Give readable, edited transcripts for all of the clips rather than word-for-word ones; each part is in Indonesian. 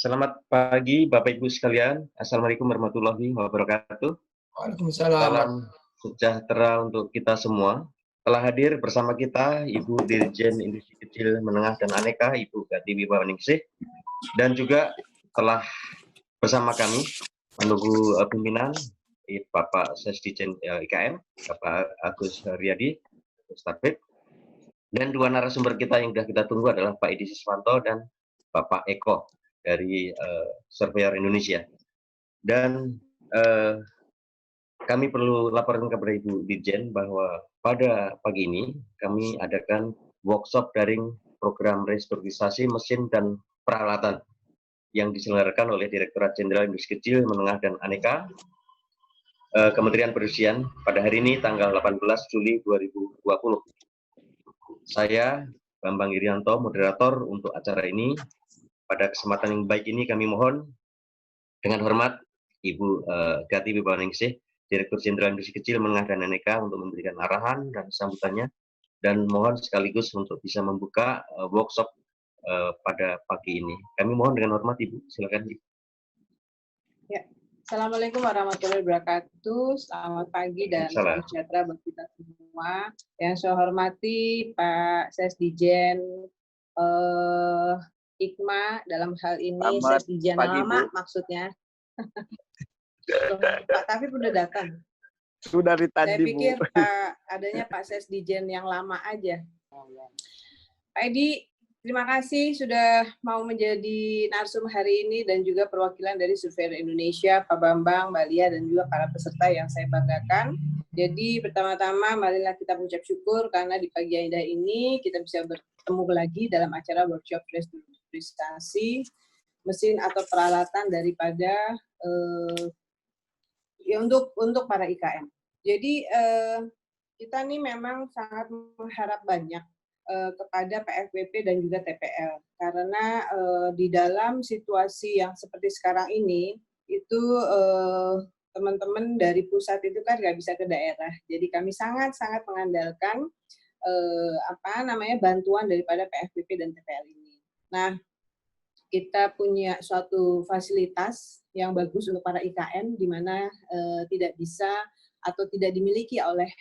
Selamat pagi Bapak Ibu sekalian. Assalamualaikum warahmatullahi wabarakatuh. Waalaikumsalam. Salam sejahtera untuk kita semua. Telah hadir bersama kita Ibu Dirjen Industri Kecil Menengah dan Aneka, Ibu Gatiwi Bawaningsih, dan juga telah bersama kami menunggu pimpinan Bapak Sesdijen IKM, Bapak Agus Riyadi, Tabib, dan dua narasumber kita yang sudah kita tunggu adalah Pak Edi Siswanto dan Bapak Eko dari Surveyor Indonesia. Dan kami perlu laporkan kepada Ibu Dirjen bahwa pada pagi ini kami adakan workshop daring program restrukturisasi mesin dan peralatan yang diselenggarakan oleh Direktorat Jenderal Industri Kecil, Menengah, dan Aneka, Kementerian Perindustrian pada hari ini tanggal 18 Juli 2020. Saya, Bambang Irianto, moderator untuk acara ini. Pada kesempatan yang baik ini kami mohon dengan hormat Ibu Gatiwi Bawaningsih, Direktur Jenderal Industri Kecil, Menengah, dan Aneka untuk memberikan arahan dan sambutannya, dan mohon sekaligus untuk bisa membuka workshop pada pagi ini. Kami mohon dengan hormat Ibu, silakan Ibu. Ya. Assalamualaikum warahmatullahi wabarakatuh. Selamat pagi dan salam sejahtera bagi kita semua. Yang saya hormati Pak Sesdijen IKMA dalam hal ini Sesdijen lama maksudnya. Pak Taufik udah datang. Sudah dari tadi, saya pikir Bu. Adanya Pak Sesdijen yang lama aja. Pak Edi, terima kasih sudah mau menjadi narsum hari ini dan juga perwakilan dari Surveyor Indonesia, Pak Bambang, Mbak Lia, dan juga para peserta yang saya banggakan. Jadi pertama-tama marilah kita mengucap syukur karena di pagi ini kita bisa bertemu lagi dalam acara workshop restrukturisasi mesin atau peralatan daripada ya untuk para IKM. Jadi kita nih memang sangat mengharap banyak kepada PFBP dan juga TPL karena di dalam situasi yang seperti sekarang ini itu teman-teman dari pusat itu kan nggak bisa ke daerah, jadi kami sangat mengandalkan bantuan daripada PFBP dan TPL ini. Nah, kita punya suatu fasilitas yang bagus untuk para IKM di mana tidak bisa atau tidak dimiliki oleh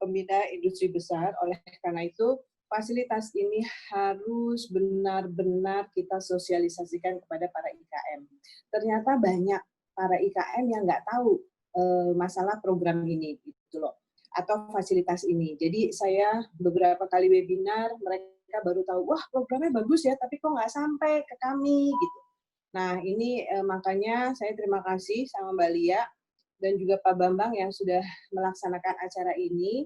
pembina industri besar. Oleh karena itu, fasilitas ini harus benar-benar kita sosialisasikan kepada para IKM. Ternyata banyak para IKM yang nggak tahu masalah program ini, gitu loh, atau fasilitas ini. Jadi saya beberapa kali webinar, mereka baru tahu, wah programnya bagus ya, tapi kok nggak sampai ke kami, gitu. Nah ini makanya saya terima kasih sama Mbak Lia dan juga Pak Bambang yang sudah melaksanakan acara ini.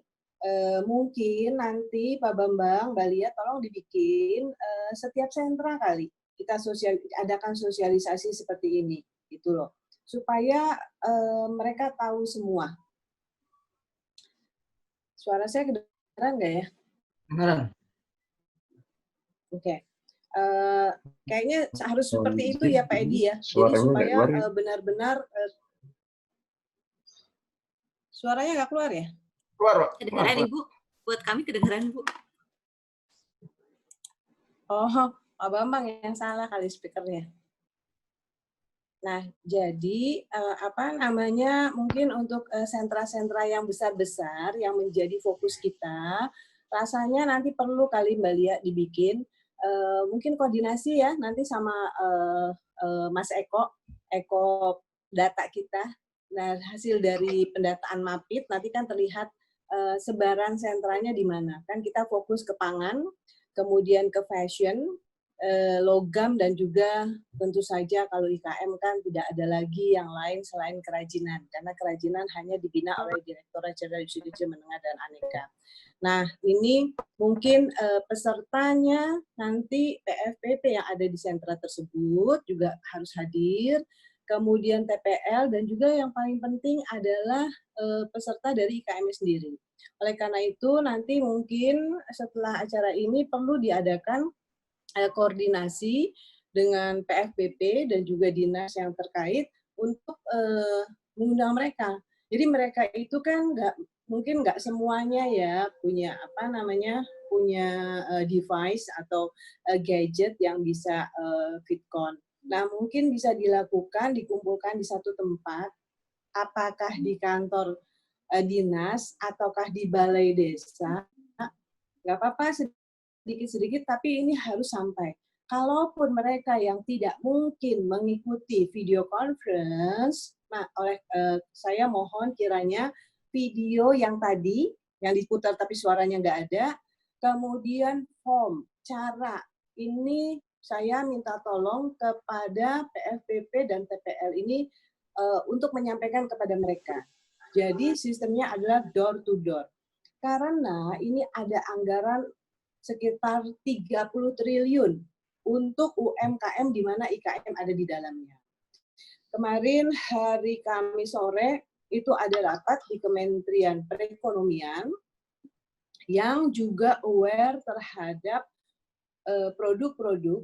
Mungkin nanti Pak Bambang, Mbak Lia, tolong dibikin setiap sentra kali kita adakan sosialisasi seperti ini, gitu loh, supaya mereka tahu semua. Suara saya kedengaran nggak ya? Kedengaran. Oke. Kayaknya harus seperti itu ya Pak Edi ya. Jadi supaya benar-benar suaranya nggak keluar ya? Keluar. Kedengaran Ibu, buat kami kedengaran Bu. Oh, Pak Bambang yang salah kali speakernya. Nah, jadi mungkin untuk sentra-sentra yang besar-besar yang menjadi fokus kita, rasanya nanti perlu kali Mbak Lia dibikin mungkin koordinasi ya nanti sama Mas Eko data kita. Nah, hasil dari pendataan MAPIT nanti kan terlihat sebaran sentranya di mana. Kan kita fokus ke pangan, kemudian ke fashion, logam, dan juga tentu saja kalau IKM kan tidak ada lagi yang lain selain kerajinan, karena kerajinan hanya dibina oleh Direktorat Jenderal Industri Kecil, Menengah, dan Aneka. Nah, ini mungkin pesertanya nanti PFBP yang ada di sentra tersebut juga harus hadir, kemudian TPL, dan juga yang paling penting adalah peserta dari IKM sendiri. Oleh karena itu, nanti mungkin setelah acara ini perlu diadakan koordinasi dengan PFBP dan juga dinas yang terkait untuk mengundang mereka. Jadi mereka itu kan mungkin nggak semuanya ya punya apa namanya punya device atau gadget yang bisa Fitcon. Nah, mungkin bisa dilakukan, dikumpulkan di satu tempat, apakah di kantor dinas ataukah di balai desa, nggak apa-apa sedikit-sedikit, tapi ini harus sampai. Kalaupun mereka yang tidak mungkin mengikuti video conference, nah saya mohon kiranya video yang tadi, yang diputar tapi suaranya nggak ada, kemudian form, cara, ini saya minta tolong kepada PFPP dan TPL ini untuk menyampaikan kepada mereka. Jadi sistemnya adalah door to door. Karena ini ada anggaran sekitar 30 triliun untuk UMKM di mana IKM ada di dalamnya. Kemarin hari Kamis sore itu ada rapat di Kementerian Perekonomian yang juga aware terhadap produk-produk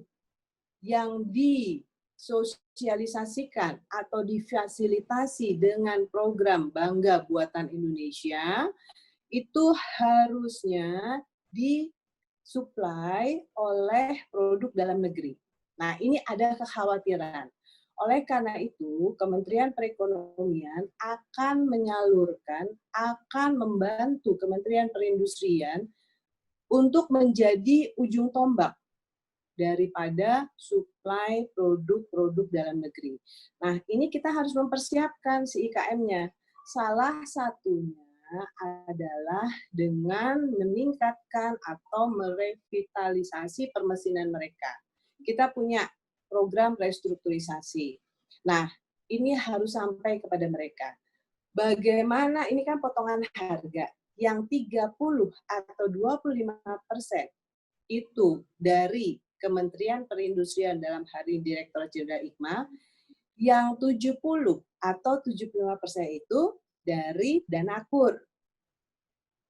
yang disosialisasikan atau difasilitasi dengan program Bangga Buatan Indonesia, itu harusnya disuplai oleh produk dalam negeri. Nah, ini ada kekhawatiran. Oleh karena itu, Kementerian Perekonomian akan menyalurkan, akan membantu Kementerian Perindustrian untuk menjadi ujung tombak daripada suplai produk-produk dalam negeri. Nah, ini kita harus mempersiapkan si IKM-nya. Salah satunya adalah dengan meningkatkan atau merevitalisasi permesinan mereka. Kita punya program restrukturisasi. Nah, ini harus sampai kepada mereka. Bagaimana, ini kan potongan harga, yang 30 atau 25% itu dari Kementerian Perindustrian dalam hari Direktur Jenderal IKMA, yang 70 atau 75% itu dari Danakur.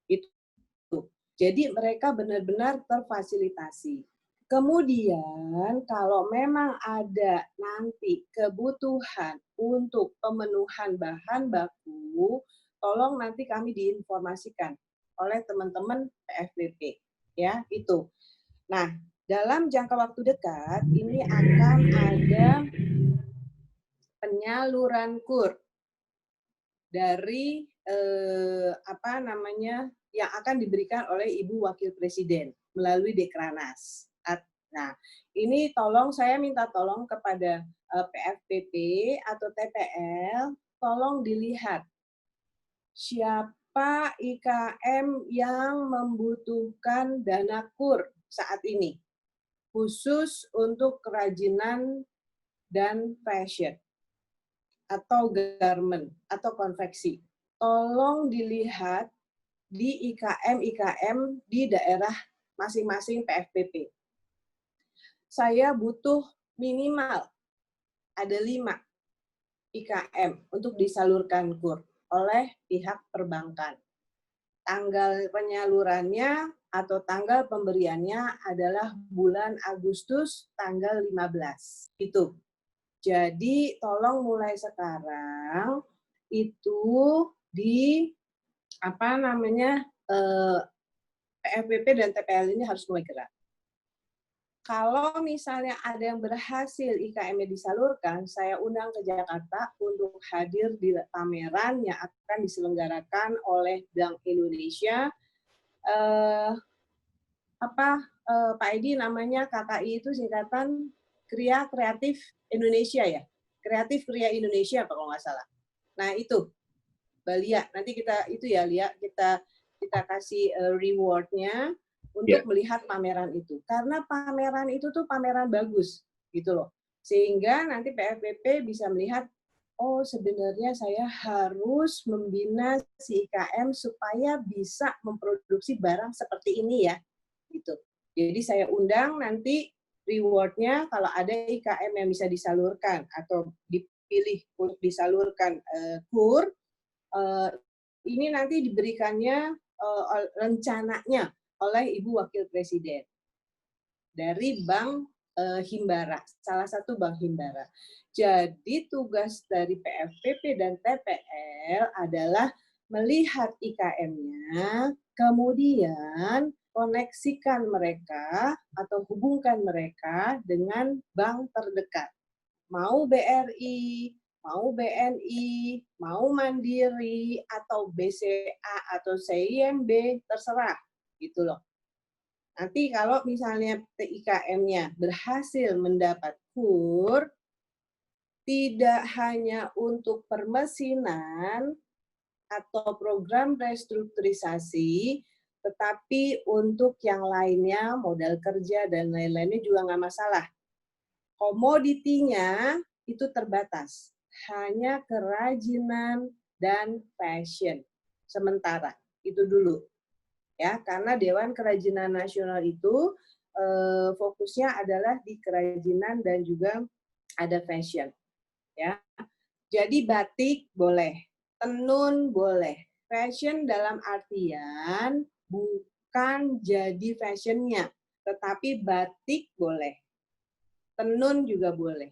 Itu. Jadi mereka benar-benar terfasilitasi. Kemudian kalau memang ada nanti kebutuhan untuk pemenuhan bahan baku, tolong nanti kami diinformasikan oleh teman-teman PFBP. Ya, itu. Nah, dalam jangka waktu dekat ini akan ada penyaluran KUR dari yang akan diberikan oleh Ibu Wakil Presiden melalui Dekranas. Nah, ini saya minta tolong kepada PFPP atau TPL, tolong dilihat siapa IKM yang membutuhkan dana KUR saat ini, khusus untuk kerajinan dan fashion atau garment atau konveksi. Tolong dilihat di IKM di daerah masing-masing PFPP. Saya butuh minimal ada 5 IKM untuk disalurkan KUR oleh pihak perbankan. Tanggal penyalurannya atau tanggal pemberiannya adalah bulan Agustus tanggal 15. Itu. Jadi tolong mulai sekarang itu di PFPP dan TPL ini harus mulai gerak. Kalau misalnya ada yang berhasil IKM-nya disalurkan, saya undang ke Jakarta untuk hadir di pameran yang akan diselenggarakan oleh Bank Indonesia. Pak Edi, namanya KKI itu singkatan Kria Kreatif Indonesia ya? Kreatif Kria Indonesia kalau nggak salah. Nah itu, Balia, nanti kita itu ya Lia, kita kasih reward-nya untuk melihat pameran itu. Karena pameran itu tuh pameran bagus gitu loh. Sehingga nanti PFPP bisa melihat, oh sebenarnya saya harus membina si IKM supaya bisa memproduksi barang seperti ini ya. Gitu. Jadi saya undang nanti reward-nya kalau ada IKM yang bisa disalurkan atau dipilih untuk disalurkan KUR, ini nanti diberikannya rencananya oleh Ibu Wakil Presiden dari Bank Himbara, salah satu Bank Himbara. Jadi tugas dari PFPP dan TPL adalah melihat IKM-nya, kemudian koneksikan mereka atau hubungkan mereka dengan bank terdekat. Mau BRI, mau BNI, mau Mandiri, atau BCA atau CIMB, terserah. Gitu loh. Nanti kalau misalnya IKM-nya berhasil mendapat KUR, tidak hanya untuk permesinan atau program restrukturisasi, tetapi untuk yang lainnya, modal kerja dan lain-lainnya juga nggak masalah. Komoditinya itu terbatas, hanya kerajinan dan fashion. Sementara, itu dulu. Ya, karena Dewan Kerajinan Nasional itu fokusnya adalah di kerajinan dan juga ada fashion. Ya. Jadi batik boleh, tenun boleh. Fashion dalam artian bukan jadi fashionnya, tetapi batik boleh. Tenun juga boleh.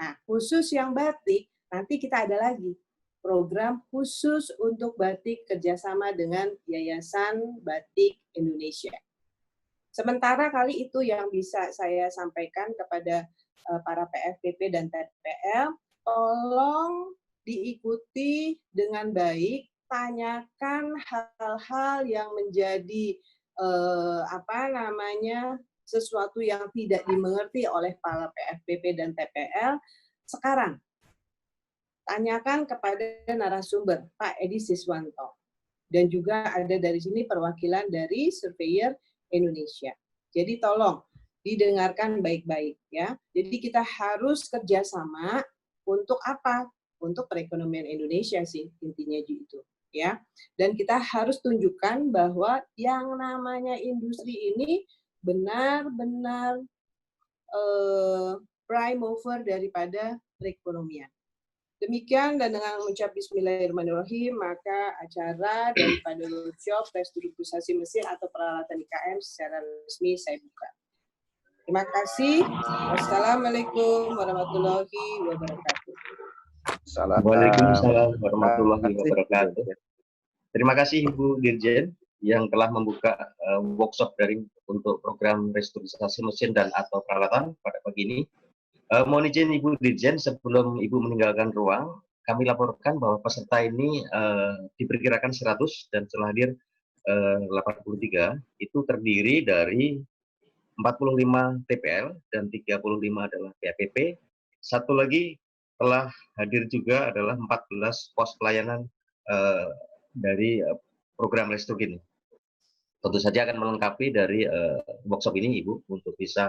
Nah, khusus yang batik, nanti kita ada lagi program khusus untuk batik kerjasama dengan Yayasan Batik Indonesia. Sementara kali itu yang bisa saya sampaikan kepada para PFPP dan TPL, tolong diikuti dengan baik, tanyakan hal-hal yang menjadi sesuatu yang tidak dimengerti oleh para PFPP dan TPL sekarang. Tanyakan kepada narasumber, Pak Edi Siswanto. Dan juga ada dari sini perwakilan dari Surveyor Indonesia. Jadi tolong didengarkan baik-baik ya. Jadi kita harus kerjasama untuk apa? Untuk perekonomian Indonesia sih intinya itu ya. Dan kita harus tunjukkan bahwa yang namanya industri ini benar-benar prime mover daripada perekonomian. Demikian, dan dengan mengucap Bismillahirrahmanirrahim, maka acara daripada workshop restrukturisasi mesin atau peralatan IKM secara resmi saya buka. Terima kasih. Wassalamualaikum warahmatullahi wabarakatuh. Waalaikumsalam warahmatullahi wabarakatuh. Terima kasih Ibu Dirjen yang telah membuka workshop daring untuk program restrukturisasi mesin dan atau peralatan pada pagi ini. Mohon izin Ibu Dirjen, sebelum Ibu meninggalkan ruang, kami laporkan bahwa peserta ini diperkirakan 100 dan telah hadir 83. Itu terdiri dari 45 TPL dan 35 adalah PAPP. Satu lagi telah hadir juga adalah 14 pos pelayanan dari program restruk ini. Tentu saja akan melengkapi dari workshop ini Ibu untuk bisa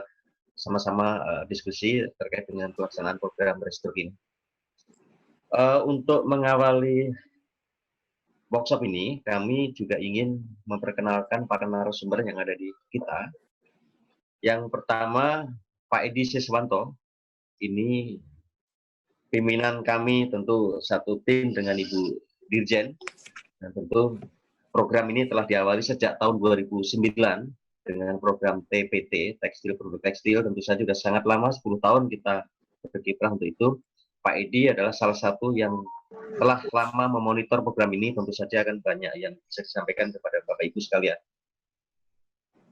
sama-sama diskusi terkait dengan pelaksanaan program restruk ini. Untuk mengawali workshop ini, kami juga ingin memperkenalkan para narasumber yang ada di kita. Yang pertama, Pak Edi Siswanto. Ini pimpinan kami tentu satu tim dengan Ibu Dirjen. Dan tentu program ini telah diawali sejak tahun 2009. Dengan program TPT, Tekstil Produk Tekstil, tentu saja sudah sangat lama, 10 tahun kita berkiprah untuk itu. Pak Edi adalah salah satu yang telah lama memonitor program ini, tentu saja akan banyak yang bisa disampaikan kepada Bapak Ibu sekalian.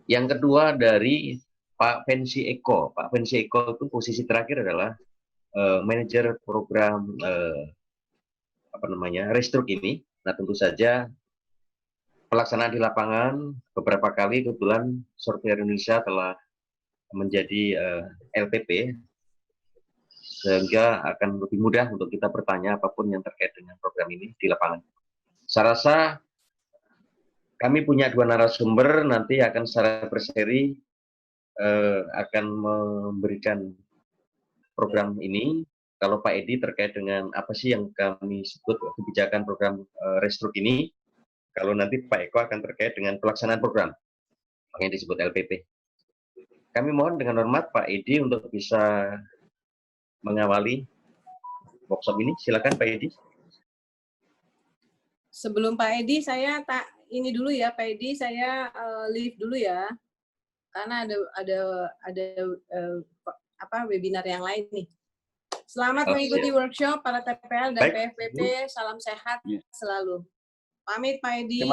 Yang kedua dari Pak Pensi Eko. Pak Pensi Eko itu posisi terakhir adalah manajer program restruk ini. Nah tentu saja pelaksanaan di lapangan beberapa kali kebetulan Surveyor Indonesia telah menjadi LPP sehingga akan lebih mudah untuk kita bertanya apapun yang terkait dengan program ini di lapangan. Saya rasa kami punya dua narasumber nanti akan secara berseri akan memberikan program ini. Kalau Pak Edi terkait dengan apa sih yang kami sebut kebijakan program restruk ini. Kalau nanti Pak Eko akan terkait dengan pelaksanaan program yang disebut LPP. Kami mohon dengan hormat Pak Edi untuk bisa mengawali workshop ini. Silakan Pak Edi. Sebelum Pak Edi, saya ini dulu ya Pak Edi, saya leave dulu ya, karena ada webinar yang lain nih. Selamat mengikuti workshop para TPL dan PFPP. Salam sehat selalu. Pamit Pak Edi.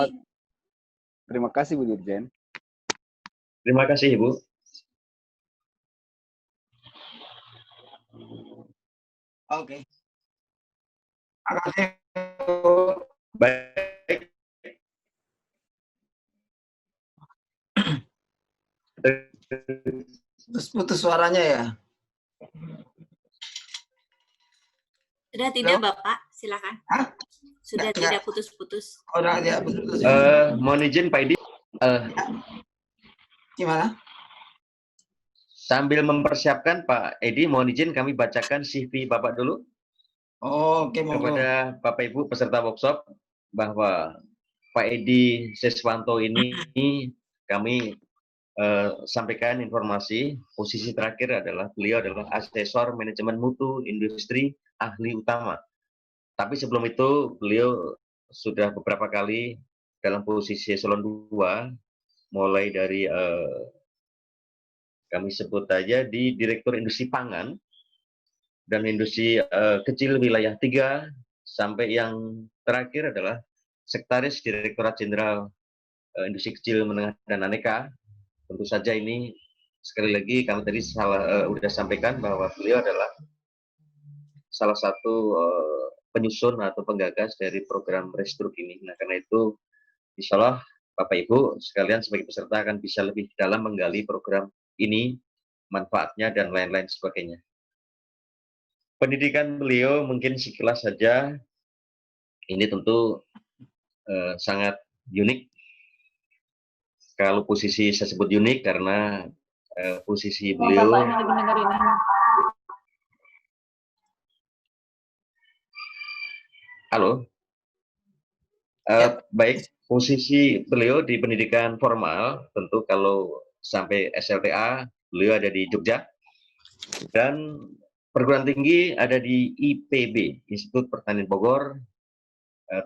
Terima kasih Bu Dirjen. Terima kasih Ibu. Oke. Terima kasih. Baik. Putus suaranya ya. Sudah tidak, Halo? Bapak? Silakan. Hah? Sudah Enggak. tidak putus-putus. Udah ya putus. Mohon izin Pak Edi, Gimana? sambil mempersiapkan Pak Edi, mohon izin kami bacakan CV Bapak dulu Oke, monggo. kepada Bapak Ibu peserta workshop bahwa Pak Edi Seswanto ini kami sampaikan informasi posisi terakhir adalah beliau adalah asesor manajemen mutu industri ahli utama. Tapi sebelum itu beliau sudah beberapa kali dalam posisi eselon 2, mulai dari kami sebut aja di Direktur Industri Pangan dan Industri Kecil Wilayah 3, sampai yang terakhir adalah Sekretaris Direktorat Jenderal Industri Kecil Menengah dan Aneka. Tentu saja ini sekali lagi kami tadi sudah sampaikan bahwa beliau adalah salah satu penyusun atau penggagas dari program Restruk ini. Nah, karena itu insya Allah Bapak Ibu sekalian sebagai peserta akan bisa lebih dalam menggali program ini, manfaatnya dan lain-lain sebagainya. Pendidikan beliau mungkin sekilas saja, ini tentu sangat unik. Kalau posisi saya sebut unik karena posisi beliau halo. Baik, posisi beliau di pendidikan formal, tentu kalau sampai SLTA, beliau ada di Jogja, dan perguruan tinggi ada di IPB, Institut Pertanian Bogor,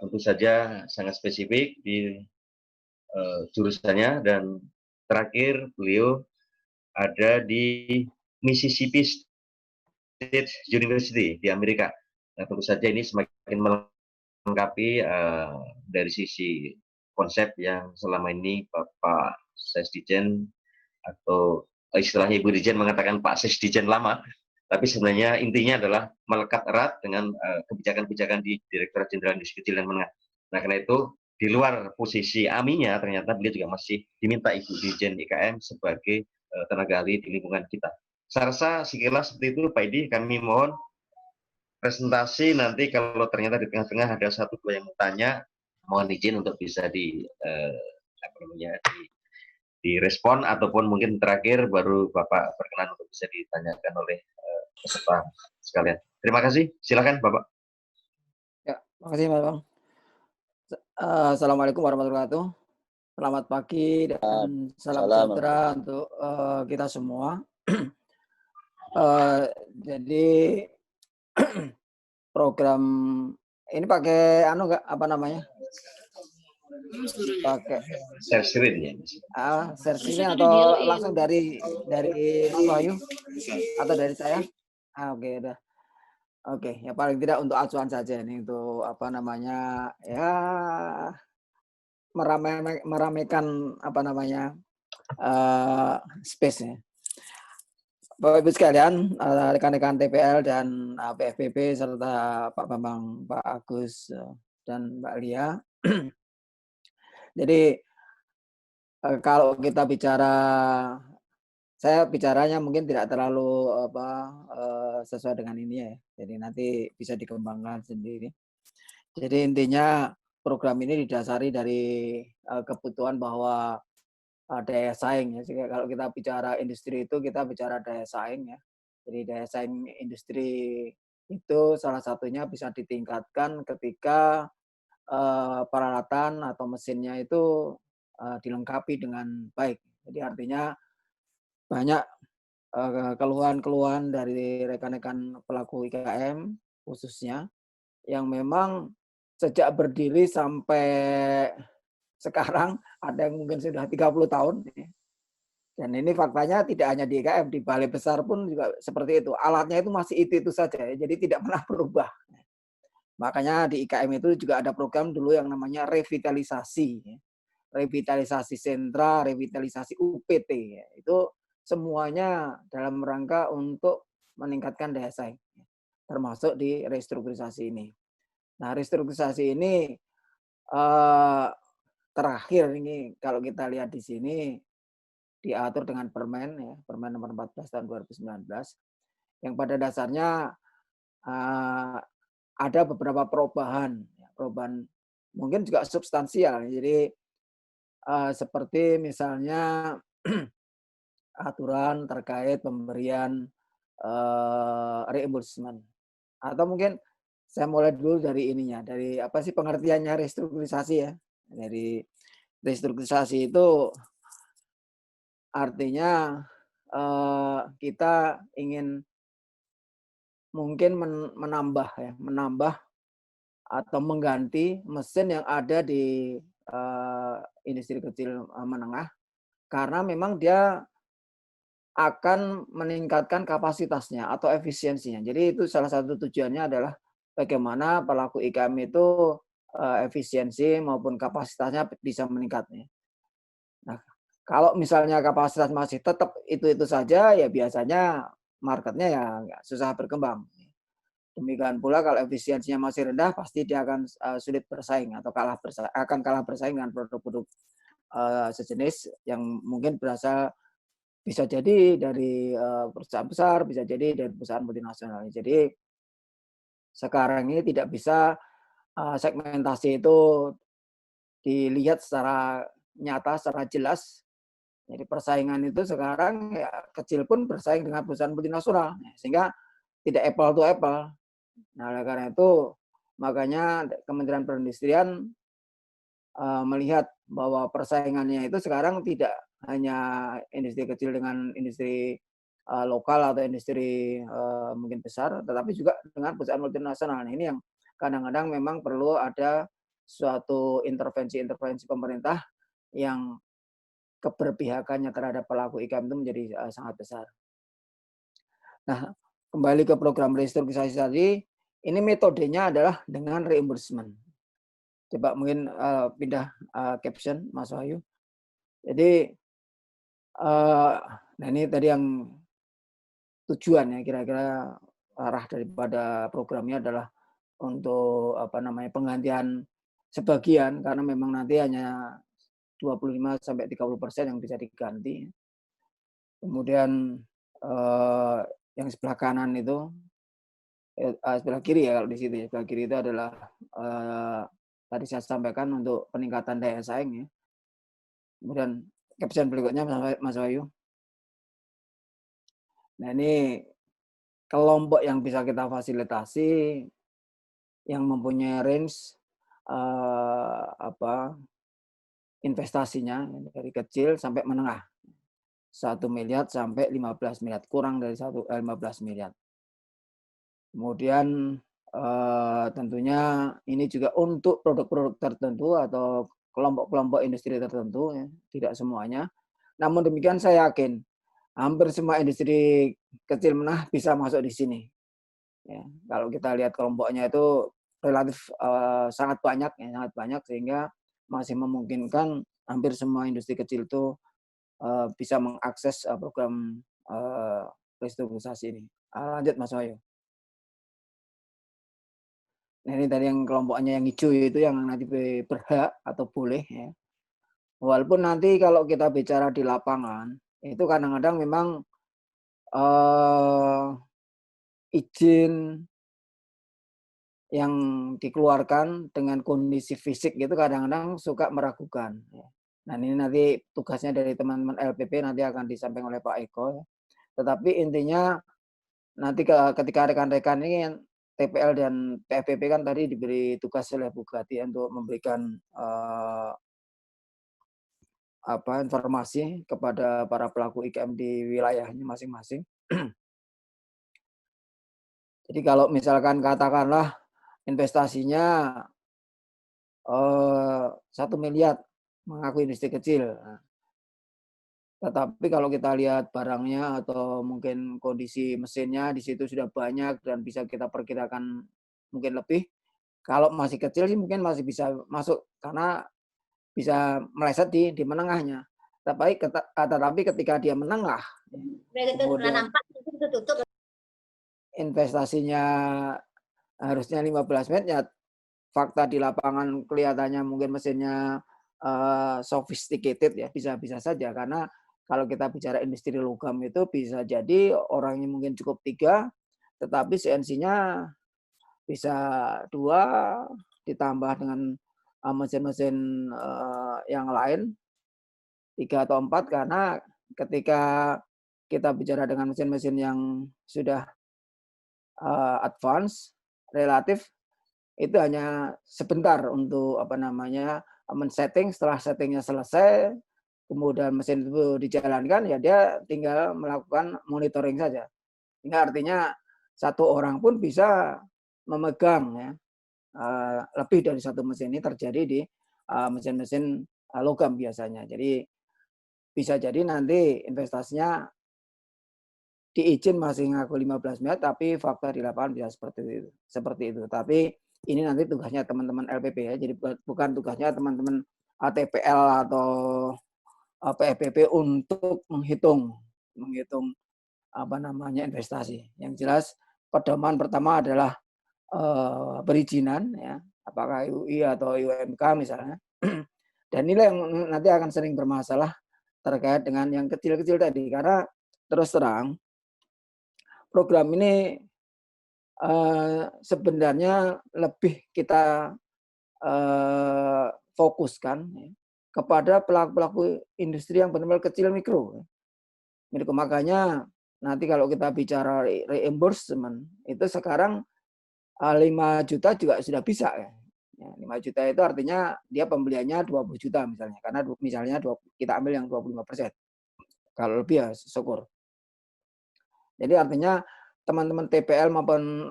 tentu saja sangat spesifik di jurusannya, dan terakhir beliau ada di Mississippi State University di Amerika. Nah, tentu saja ini semakin melengkapi dari sisi konsep yang selama ini Bapak Sesdijen atau istilahnya Ibu Dirjen mengatakan Pak Sesdijen lama, tapi sebenarnya intinya adalah melekat erat dengan kebijakan-kebijakan di Direktorat Jenderal Industri Kecil dan Menengah. Nah, karena itu di luar posisi AMI-nya ternyata beliau juga masih diminta Ibu Dirjen IKM sebagai tenaga ahli di lingkungan kita. Saya rasa sekilas seperti itu Pak Edi, kami mohon presentasi nanti kalau ternyata di tengah-tengah ada satu dua yang mau tanya, mohon izin untuk bisa direspon ataupun mungkin terakhir baru Bapak berkenan untuk bisa ditanyakan oleh peserta sekalian. Terima kasih, silakan Bapak. Ya, makasih Mas Bang. Assalamualaikum warahmatullahi wabarakatuh. Selamat pagi dan salam sejahtera untuk kita semua. Jadi program ini pakai nggak apa namanya? Pakai share screen ya. Share screen atau langsung dari Mas Wahyu atau dari saya? Oke, udah. Oke, ya paling tidak untuk acuan saja ini untuk apa namanya ya meramaikan apa namanya space-nya. Bapak Ibu sekalian, rekan-rekan TPL dan PFPP serta Pak Bambang, Pak Agus dan Mbak Lia. Jadi kalau kita bicara, saya bicaranya mungkin tidak terlalu sesuai dengan ini ya. Jadi nanti bisa dikembangkan sendiri. Jadi intinya program ini didasari dari kebutuhan bahwa daya saing ya. Jadi kalau kita bicara industri itu kita bicara daya saing ya. Jadi daya saing industri itu salah satunya bisa ditingkatkan ketika peralatan atau mesinnya itu dilengkapi dengan baik. Jadi artinya banyak keluhan-keluhan dari rekan-rekan pelaku IKM khususnya yang memang sejak berdiri sampai sekarang ada yang mungkin sudah 30 tahun. Dan ini faktanya tidak hanya di IKM, di balai besar pun juga seperti itu. Alatnya itu masih itu saja, jadi tidak pernah berubah. Makanya di IKM itu juga ada program dulu yang namanya revitalisasi, ya. Revitalisasi sentra, revitalisasi UPT, ya. Itu semuanya dalam rangka untuk meningkatkan daya saing, termasuk di restrukturisasi ini. Nah, restrukturisasi ini terakhir ini kalau kita lihat di sini diatur dengan Permen, ya, Permen nomor 14 tahun 2019, yang pada dasarnya ada beberapa perubahan, ya, perubahan mungkin juga substansial. Jadi seperti misalnya aturan terkait pemberian reimbursement, atau mungkin saya mulai dulu dari ininya, dari apa sih pengertiannya restrukturisasi ya. Dari restrukturisasi itu artinya kita ingin mungkin menambah ya, menambah atau mengganti mesin yang ada di industri kecil menengah, karena memang dia akan meningkatkan kapasitasnya atau efisiensinya. Jadi itu salah satu tujuannya adalah bagaimana pelaku IKM itu efisiensi maupun kapasitasnya bisa meningkat. Nah, kalau misalnya kapasitas masih tetap itu saja, ya biasanya marketnya ya susah berkembang. Demikian pula kalau efisiensinya masih rendah, pasti dia akan sulit bersaing atau akan kalah bersaing dengan produk-produk sejenis yang mungkin berasal bisa jadi dari perusahaan besar, bisa jadi dari perusahaan multinasional. Jadi sekarang ini tidak bisa segmentasi itu dilihat secara nyata, secara jelas. Jadi persaingan itu sekarang ya kecil pun bersaing dengan perusahaan multinasional, sehingga tidak apple to apple. Nah, oleh karena itu makanya Kementerian Perindustrian melihat bahwa persaingannya itu sekarang tidak hanya industri kecil dengan industri lokal atau industri mungkin besar, tetapi juga dengan perusahaan multinasional. Nah, ini yang kadang-kadang memang perlu ada suatu intervensi-intervensi pemerintah yang keberpihakannya terhadap pelaku IKM itu menjadi sangat besar. Nah, kembali ke program restrukturisasi tadi, ini metodenya adalah dengan reimbursement. Coba mungkin pindah caption, Mas Wahyu. Jadi, nah ini tadi yang tujuan ya, kira-kira arah daripada programnya adalah untuk penggantian sebagian, karena memang nanti hanya 25-30% yang bisa diganti. Kemudian yang sebelah kanan itu, sebelah kiri ya kalau di situ ya, sebelah kiri itu adalah tadi saya sampaikan untuk peningkatan daya saing ya. Kemudian caption berikutnya Mas Wahyu. Nah ini kelompok yang bisa kita fasilitasi yang mempunyai range investasinya dari kecil sampai menengah. 1 miliar sampai 15 miliar, kurang dari 15 miliar. Kemudian tentunya ini juga untuk produk-produk tertentu atau kelompok-kelompok industri tertentu, ya, tidak semuanya. Namun demikian saya yakin hampir semua industri kecil menengah bisa masuk di sini. Ya, kalau kita lihat kelompoknya itu relatif sangat banyak, ya, sangat banyak sehingga masih memungkinkan hampir semua industri kecil itu bisa mengakses program restrukturisasi ini. Lanjut Mas Wahyu. Nah ini tadi yang kelompoknya yang hijau itu yang nanti berhak atau boleh ya. Walaupun nanti kalau kita bicara di lapangan itu kadang-kadang memang izin yang dikeluarkan dengan kondisi fisik itu kadang-kadang suka meragukan. Nah ini nanti tugasnya dari teman-teman LPP nanti akan disampaikan oleh Pak Eko. Tetapi intinya nanti ketika rekan-rekan ini TPL dan PFPP kan tadi diberi tugas oleh Bu Gati untuk memberikan informasi kepada para pelaku IKM di wilayahnya masing-masing. Jadi kalau misalkan katakanlah investasinya 1 miliar mengaku industri kecil. Tetapi kalau kita lihat barangnya atau mungkin kondisi mesinnya di situ sudah banyak dan bisa kita perkirakan mungkin lebih, Kalau masih kecil sih mungkin masih bisa masuk karena bisa meleset di menengahnya. Tetapi ketika dia menengah, kemudian investasinya harusnya 15 menit, ya fakta di lapangan kelihatannya mungkin mesinnya sophisticated ya, bisa saja karena kalau kita bicara industri logam itu bisa jadi orangnya mungkin cukup 3, tetapi CNC-nya bisa 2 ditambah dengan mesin-mesin yang lain 3 atau 4, karena ketika kita bicara dengan mesin-mesin yang sudah advance relatif itu hanya sebentar untuk men-setting. Setelah settingnya selesai, kemudian mesin itu dijalankan, ya dia tinggal melakukan monitoring saja. Ini artinya satu orang pun bisa memegang ya, lebih dari satu mesin. Ini terjadi di mesin-mesin logam biasanya. Jadi bisa jadi nanti investasinya diizin masih ngaku 15 miliar, tapi fakta di lapangan bisa seperti itu. Tapi ini nanti tugasnya teman-teman LPP ya. Jadi bukan tugasnya teman-teman ATPL atau PFPP untuk menghitung investasi. Yang jelas pedoman pertama adalah perizinan ya, apakah UI atau UMK misalnya. Dan inilah yang nanti akan sering bermasalah terkait dengan yang kecil-kecil tadi, karena terus terang program ini sebenarnya lebih kita fokuskan ya, kepada pelaku-pelaku industri yang benar-benar kecil mikro. Makanya nanti kalau kita bicara reimbursement itu sekarang 5 juta juga sudah bisa ya. 5 juta itu artinya dia pembeliannya 20 juta misalnya, karena misalnya kita ambil yang 25%. Kalau lebih ya syukur. Jadi artinya teman-teman TPL maupun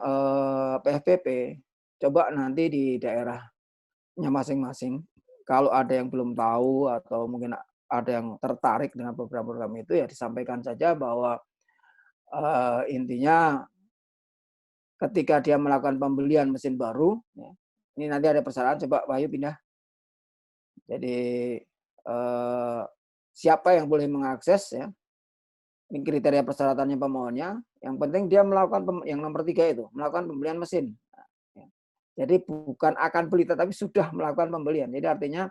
PFPP coba nanti di daerahnya masing-masing, kalau ada yang belum tahu atau mungkin ada yang tertarik dengan program-program itu, ya disampaikan saja bahwa intinya ketika dia melakukan pembelian mesin baru, ya, ini nanti ada persyaratan, coba Wahyu pindah. Jadi siapa yang boleh mengakses ya? Ini kriteria persyaratannya pemohonnya. Yang penting dia melakukan yang nomor 3 itu, melakukan pembelian mesin. Jadi bukan akan beli, tetapi sudah melakukan pembelian. Jadi artinya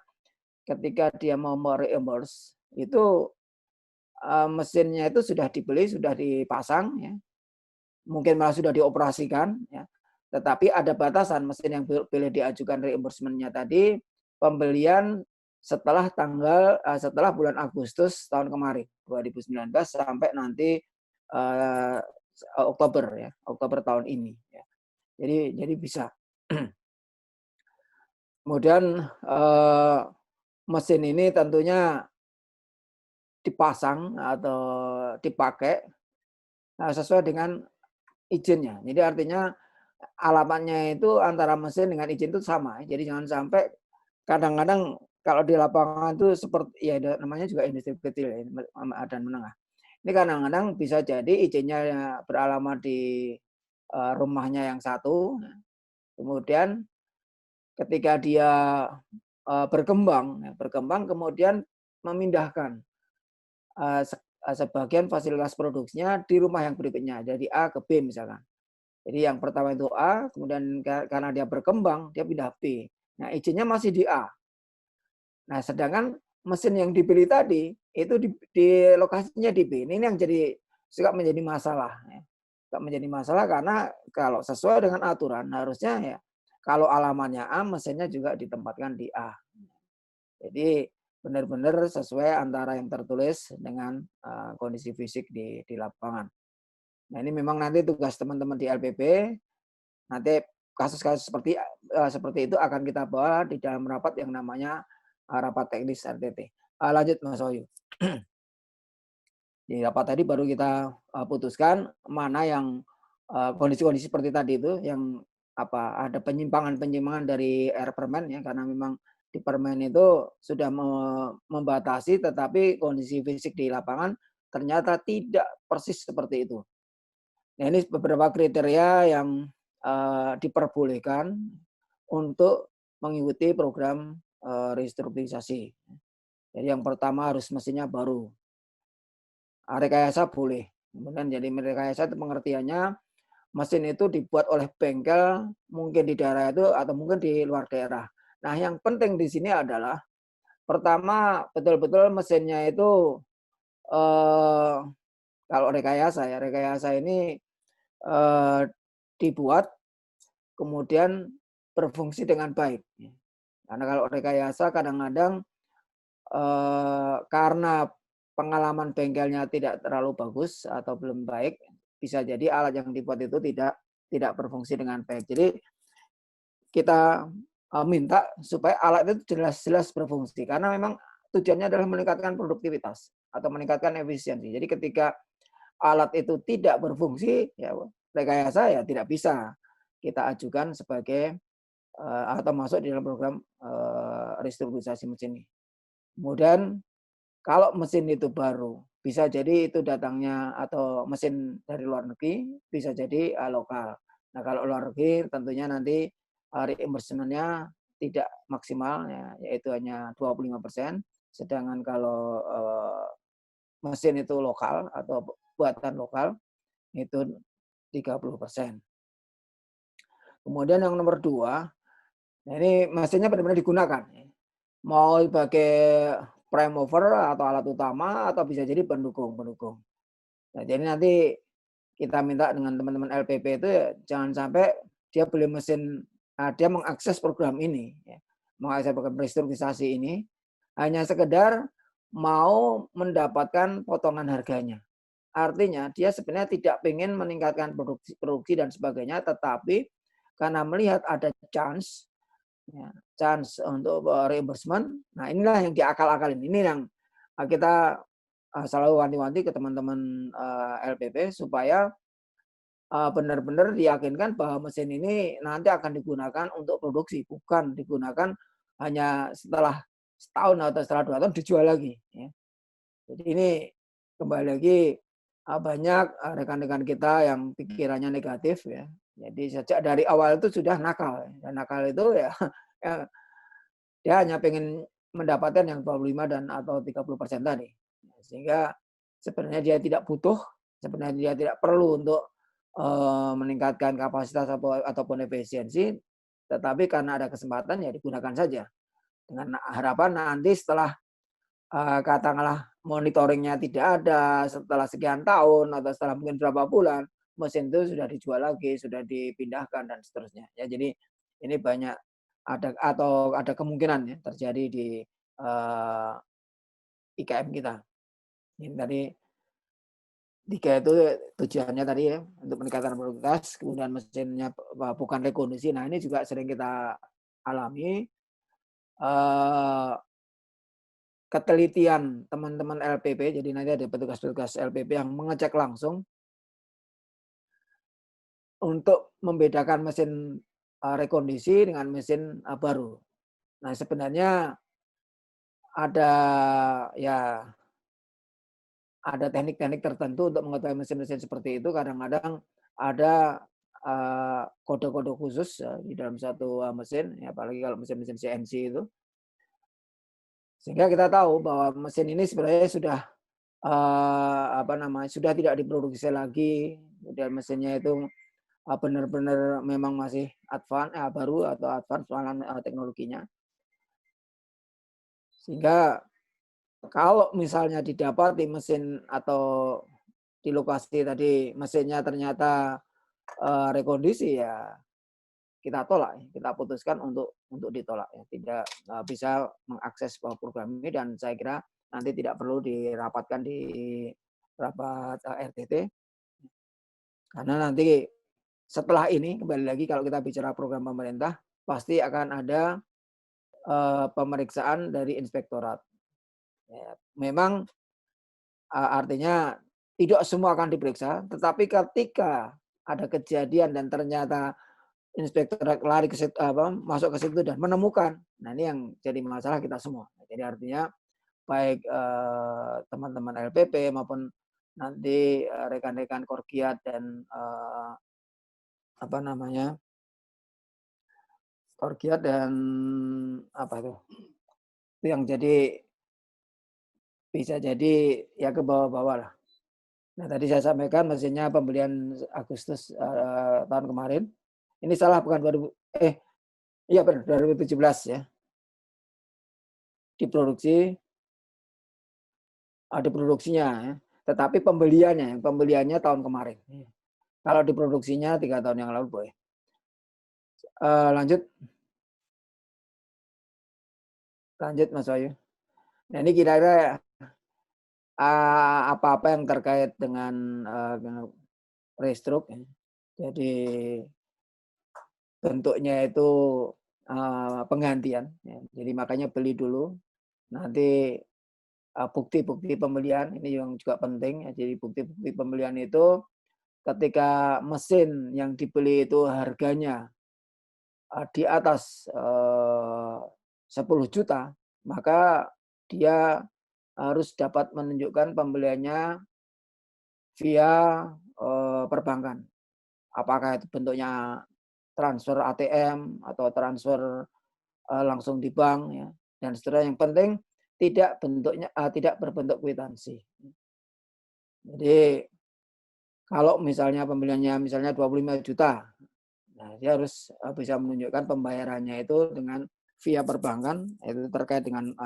ketika dia mau mereimburse itu mesinnya itu sudah dibeli, sudah dipasang, ya. Mungkin malah sudah dioperasikan, ya. Tetapi ada batasan mesin yang boleh diajukan reimbursement-nya tadi pembelian setelah bulan Agustus tahun kemarin 2019 sampai nanti Oktober ya, Oktober tahun ini ya. Jadi bisa. Kemudian mesin ini tentunya dipasang atau dipakai sesuai dengan izinnya. Jadi artinya alamatnya itu antara mesin dengan izin itu sama. Jadi jangan sampai kadang-kadang kalau di lapangan itu seperti ya namanya juga industri kecil ya, dan menengah. Ini kadang-kadang bisa jadi izinnya beralamat di rumahnya yang satu. Kemudian ketika dia berkembang kemudian memindahkan sebagian fasilitas produksinya di rumah yang berikutnya, dari A ke B misalkan. Jadi yang pertama itu A, kemudian karena dia berkembang, dia pindah B. Nah, izinnya masih di A. Nah, sedangkan mesin yang dibeli tadi itu di lokasinya di B. Ini yang suka menjadi masalah. Suka menjadi masalah karena kalau sesuai dengan aturan harusnya ya kalau alamatnya A, mesinnya juga ditempatkan di A. Jadi benar-benar sesuai antara yang tertulis dengan kondisi fisik di lapangan. Nah, ini memang nanti tugas teman-teman di LPP. Nanti kasus-kasus seperti itu akan kita bawa di dalam rapat yang namanya rapat teknis RTT. Lanjut Mas Wahyu. Di rapat tadi baru kita putuskan mana yang kondisi-kondisi seperti tadi itu yang ada penyimpangan dari Permen ya, karena memang di Permen itu sudah membatasi, tetapi kondisi fisik di lapangan ternyata tidak persis seperti itu. Nah, ini beberapa kriteria yang diperbolehkan untuk mengikuti program restrukturisasi. Jadi yang pertama harus mesinnya baru. Rekayasa boleh. Kemudian jadi rekayasa itu pengertiannya mesin itu dibuat oleh bengkel mungkin di daerah itu atau mungkin di luar daerah. Nah, yang penting di sini adalah pertama betul-betul mesinnya itu kalau rekayasa ini dibuat kemudian berfungsi dengan baik. Karena kalau rekayasa kadang-kadang karena pengalaman bengkelnya tidak terlalu bagus atau belum baik, bisa jadi alat yang dibuat itu tidak berfungsi dengan baik. Jadi kita minta supaya alat itu jelas-jelas berfungsi karena memang tujuannya adalah meningkatkan produktivitas atau meningkatkan efisiensi. Jadi ketika alat itu tidak berfungsi, ya rekayasa ya tidak bisa kita ajukan sebagai atau masuk di dalam program restrukturisasi mesin ini. Kemudian kalau mesin itu baru, bisa jadi itu datangnya atau mesin dari luar negeri, bisa jadi lokal. Nah kalau luar negeri tentunya nanti reimbursement-nya tidak maksimal, ya, yaitu hanya 25%. Sedangkan kalau mesin itu lokal atau buatan lokal, itu 30%. Kemudian yang nomor 2, nah ini mesinnya benar-benar digunakan. Mau sebagai prime mover atau alat utama atau bisa jadi pendukung. Nah, jadi nanti kita minta dengan teman-teman LPP itu ya, jangan sampai dia beli mesin, dia mengakses program ini, ya, mengakses program restrukturisasi ini hanya sekedar mau mendapatkan potongan harganya. Artinya dia sebenarnya tidak ingin meningkatkan produksi dan sebagainya, tetapi karena melihat ada chance untuk reimbursement. Nah inilah yang diakal-akalin. Ini yang kita selalu wanti-wanti ke teman-teman LPP supaya benar-benar diyakinkan bahwa mesin ini nanti akan digunakan untuk produksi, bukan digunakan hanya setelah setahun atau setelah 2 tahun dijual lagi. Ya. Jadi ini kembali lagi banyak rekan-rekan kita yang pikirannya negatif ya. Jadi sejak dari awal itu sudah nakal. Dan nakal itu ya dia hanya pengen mendapatkan yang 25 dan atau 30% tadi. Sehingga sebenarnya dia tidak butuh, sebenarnya dia tidak perlu untuk meningkatkan kapasitas ataupun efisiensi, tetapi karena ada kesempatan ya digunakan saja. Dengan harapan nanti setelah katakanlah monitoringnya tidak ada, setelah sekian tahun atau setelah mungkin berapa bulan, mesin itu sudah dijual lagi, sudah dipindahkan dan seterusnya. Ya, jadi ini banyak ada kemungkinan ya terjadi di IKM kita. Ini tadi 3 itu tujuannya tadi ya untuk meningkatkan produktivitas, kemudian mesinnya bukan rekondisi. Nah ini juga sering kita alami. Ketelitian teman-teman LPP, jadi nanti ada petugas-petugas LPP yang mengecek langsung untuk membedakan mesin rekondisi dengan mesin baru. Nah sebenarnya ada teknik-teknik tertentu untuk mengetahui mesin-mesin seperti itu. Kadang-kadang ada kode-kode khusus di dalam satu mesin, ya, apalagi kalau mesin-mesin CNC itu. Sehingga kita tahu bahwa mesin ini sebenarnya sudah sudah tidak diproduksi lagi, kemudian mesinnya itu benar-benar memang masih baru atau advance teknologinya. Sehingga kalau misalnya didapati mesin atau di lokasi tadi mesinnya ternyata rekondisi, ya kita tolak, kita putuskan untuk ditolak, ya. Tidak bisa mengakses program ini dan saya kira nanti tidak perlu dirapatkan di rapat RTT. Karena nanti setelah ini kembali lagi kalau kita bicara program pemerintah pasti akan ada pemeriksaan dari inspektorat. Ya, memang artinya tidak semua akan diperiksa, tetapi ketika ada kejadian dan ternyata inspektor lari ke situ, masuk ke situ dan menemukan, nah ini yang jadi masalah kita semua. Jadi artinya baik teman-teman LPP maupun nanti rekan-rekan Korkiat dan Korgiat dan apa itu? Itu yang jadi bisa jadi ya ke bawah-bawah lah. Nah, tadi saya sampaikan mesinnya pembelian Agustus tahun kemarin. Ini salah bukan 2000 iya benar 2017 ya. Diproduksi ada produksinya ya. Tetapi pembeliannya tahun kemarin. Kalau diproduksinya 3 tahun yang lalu boleh. Lanjut Mas Wahyu. Nah, ini kira-kira apa-apa yang terkait dengan restruk. Jadi bentuknya itu penggantian. Ya. Jadi makanya beli dulu. Nanti bukti-bukti pembelian ini yang juga penting. Ya. Jadi bukti-bukti pembelian itu ketika mesin yang dibeli itu harganya di atas 10 juta, maka dia harus dapat menunjukkan pembeliannya via perbankan. Apakah itu bentuknya transfer ATM atau transfer langsung di bank ya. Dan seterusnya, yang penting tidak berbentuk kwitansi. Jadi kalau misalnya pembeliannya misalnya 25 juta, nah dia harus bisa menunjukkan pembayarannya itu dengan via perbankan, itu terkait dengan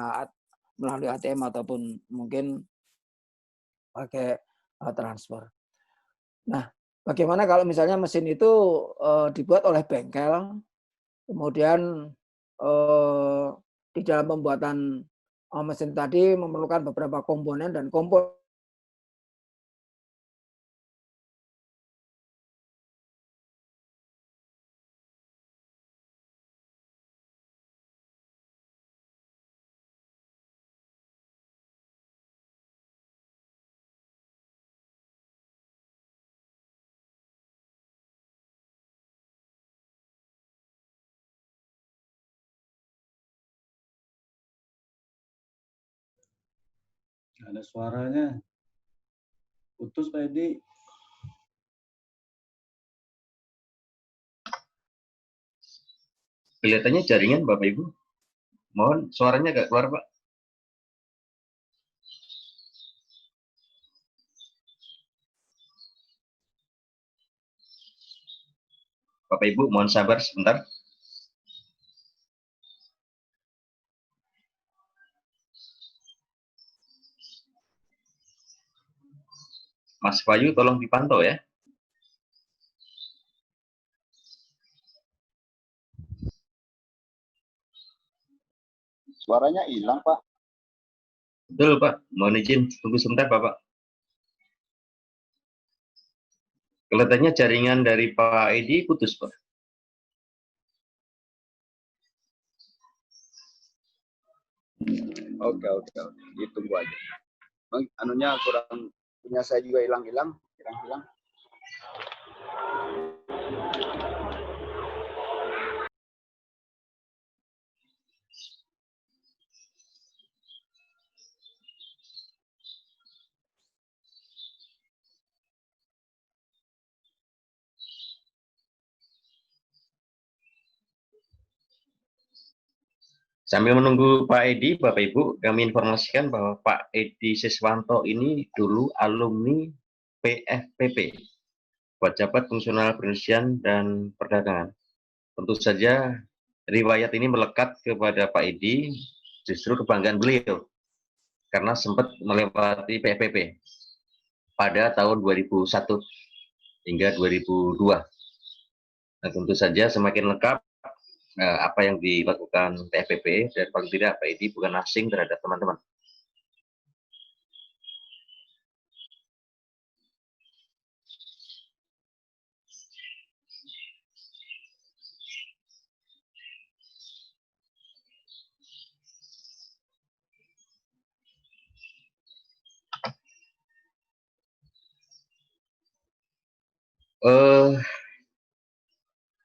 melalui ATM ataupun mungkin pakai transfer. Nah, bagaimana kalau misalnya mesin itu dibuat oleh bengkel, kemudian di dalam pembuatan mesin tadi memerlukan beberapa komponen dan komponen Ada suaranya. Putus Pak Edi. Kelihatannya jaringan Bapak Ibu. Mohon suaranya agak keluar Pak. Bapak Ibu mohon sabar sebentar. Mas Wahyu tolong dipantau ya. Suaranya hilang, Pak. Betul Pak, mohon izin tunggu sebentar Bapak. Kelihatannya jaringan dari Pak Edi putus Pak. Oke. Ditunggu aja. Anunya kurang, punya saya juga hilang-hilang. Sambil menunggu Pak Edi, Bapak Ibu, kami informasikan bahwa Pak Edi Siswanto ini dulu alumni PFPP, Pejabat Fungsional Perindustrian dan Perdagangan. Tentu saja riwayat ini melekat kepada Pak Edi, justru kebanggaan beliau, karena sempat melewati PFPP pada tahun 2001 hingga 2002. Nah, tentu saja semakin lengkap apa yang dilakukan PFPP, dan paling tidak Pak Edi bukan asing terhadap teman-teman.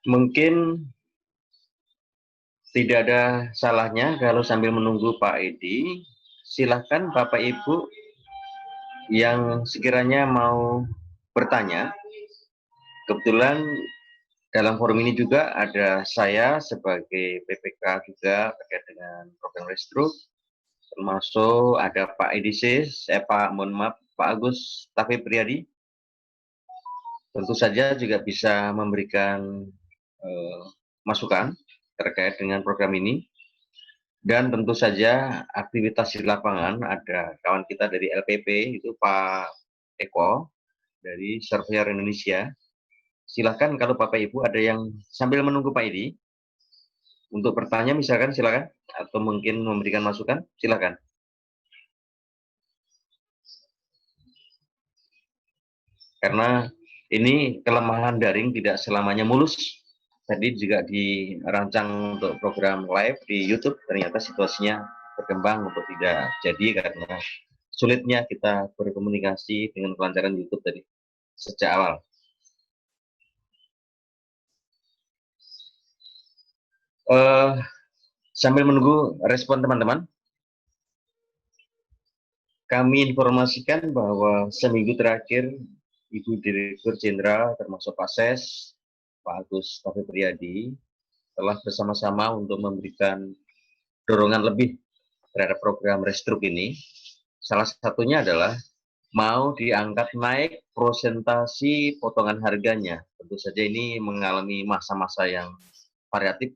Mungkin tidak ada salahnya kalau sambil menunggu Pak Edi, silahkan Bapak Ibu yang sekiranya mau bertanya. Kebetulan Dalam forum ini juga ada saya sebagai PPK juga terkait dengan program Restro, termasuk ada Pak Edisis, Pak Agus Taufik Priyadi. Tentu saja juga bisa memberikan masukan terkait dengan program ini. Dan tentu saja aktivitas di lapangan ada kawan kita dari LPP, itu Pak Eko, dari Surveyor Indonesia. Silakan kalau Bapak Ibu ada yang sambil menunggu Pak Edi untuk bertanya misalkan silakan, atau mungkin memberikan masukan silakan. Karena ini kelemahan daring tidak selamanya mulus. Tadi juga dirancang untuk program live di YouTube, ternyata situasinya berkembang untuk tidak jadi karena sulitnya kita berkomunikasi dengan kelancaran YouTube tadi sejak awal. Sambil menunggu respon teman-teman, kami informasikan bahwa seminggu terakhir Ibu Direktur Jenderal termasuk Pak Ses, Pak Agus Taufik Priyadi telah bersama-sama untuk memberikan dorongan lebih terhadap program Restruk ini. Salah satunya adalah mau diangkat naik prosentasi potongan harganya. Tentu saja ini mengalami masa-masa yang variatif,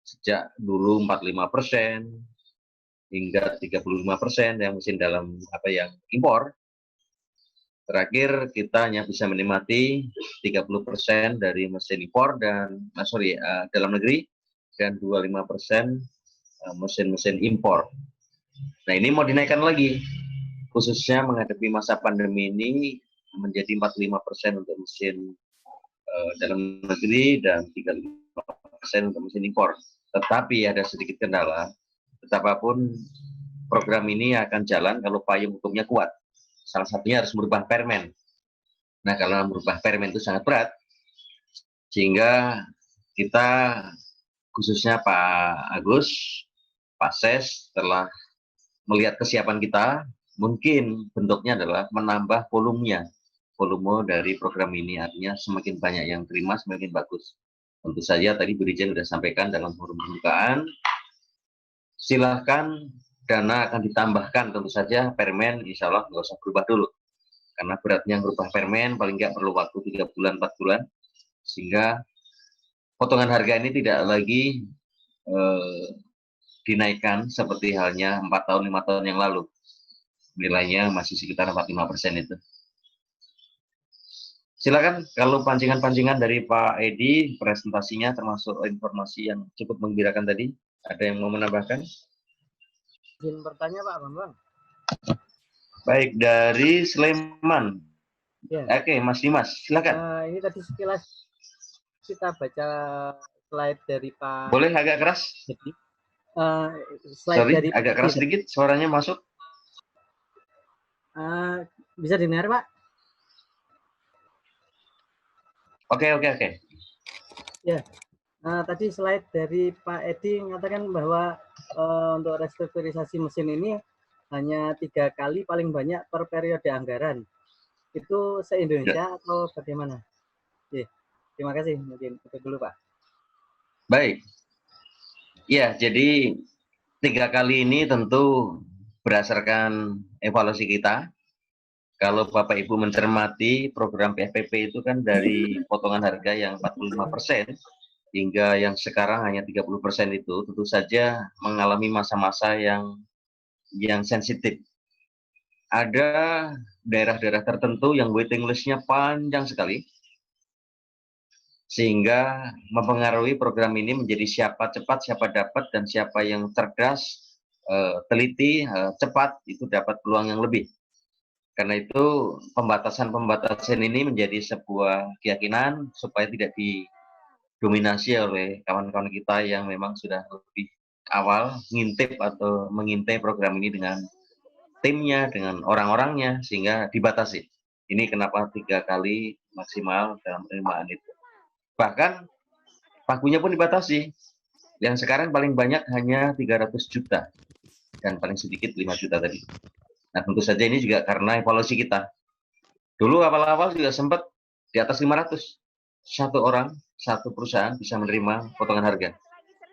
sejak dulu 45% hingga 35% yang mesin dalam yang impor. Terakhir kita hanya bisa menikmati 30% dari mesin impor dan dalam negeri, dan 25% mesin-mesin impor. Nah, ini mau dinaikkan lagi, khususnya menghadapi masa pandemi ini menjadi 45% untuk mesin dalam negeri dan 35% untuk mesin impor. Tetapi ada sedikit kendala, betapapun program ini akan jalan kalau payung hukumnya kuat. Salah satunya harus merubah permen. Nah, kalau merubah permen itu sangat berat, sehingga kita, khususnya Pak Agus, Pak Ses, telah melihat kesiapan kita, mungkin bentuknya adalah menambah volumenya. Volume dari program ini, artinya semakin banyak yang terima, semakin bagus. Tentu saja tadi Bu Dirjen sudah sampaikan dalam forum pembukaan, silahkan dana akan ditambahkan, tentu saja permen insya Allah nggak usah berubah dulu. Karena beratnya merubah permen paling nggak perlu waktu 3 bulan, 4 bulan, sehingga potongan harga ini tidak lagi dinaikkan seperti halnya 4 tahun, 5 tahun yang lalu. Nilainya masih sekitar 45% itu. Silakan kalau pancingan-pancingan dari Pak Edi, presentasinya termasuk informasi yang cukup menggembirakan tadi. Ada yang mau menambahkan? Izin bertanya Pak Bambang. Baik, dari Sleman. Ya. Oke, Mas Dimas, silakan. Ini tadi sekilas kita baca slide dari Pak. Boleh agak keras? Slide dari agak keras sedikit, suaranya masuk. Bisa dengar Pak? Oke. Ya, tadi slide dari Pak Edi mengatakan bahwa untuk restrukturisasi mesin ini hanya 3 kali paling banyak per periode anggaran. Itu se-Indonesia atau bagaimana? Ya, terima kasih. Mungkin itu dulu Pak. Baik. Ya, jadi 3 kali ini tentu berdasarkan evaluasi kita. Kalau Bapak Ibu mencermati program PFPP itu kan dari potongan harga yang 45% hingga yang sekarang hanya 30% itu tentu saja mengalami masa-masa yang sensitif. Ada daerah-daerah tertentu yang waiting list-nya panjang sekali, sehingga mempengaruhi program ini menjadi siapa cepat, siapa dapat, dan siapa yang cerdas, teliti, cepat, itu dapat peluang yang lebih. Karena itu pembatasan ini menjadi sebuah keyakinan supaya tidak didominasi oleh kawan-kawan kita yang memang sudah lebih awal ngintip atau mengintai program ini dengan timnya, dengan orang-orangnya, sehingga dibatasi. Ini kenapa 3 kali maksimal dalam penerimaan itu. Bahkan pagunya pun dibatasi. Yang sekarang paling banyak hanya 300 juta dan paling sedikit 5 juta tadi. Nah, tentu saja ini juga karena evaluasi kita. Dulu awal-awal juga sempat di atas 500 satu orang satu perusahaan bisa menerima potongan harga.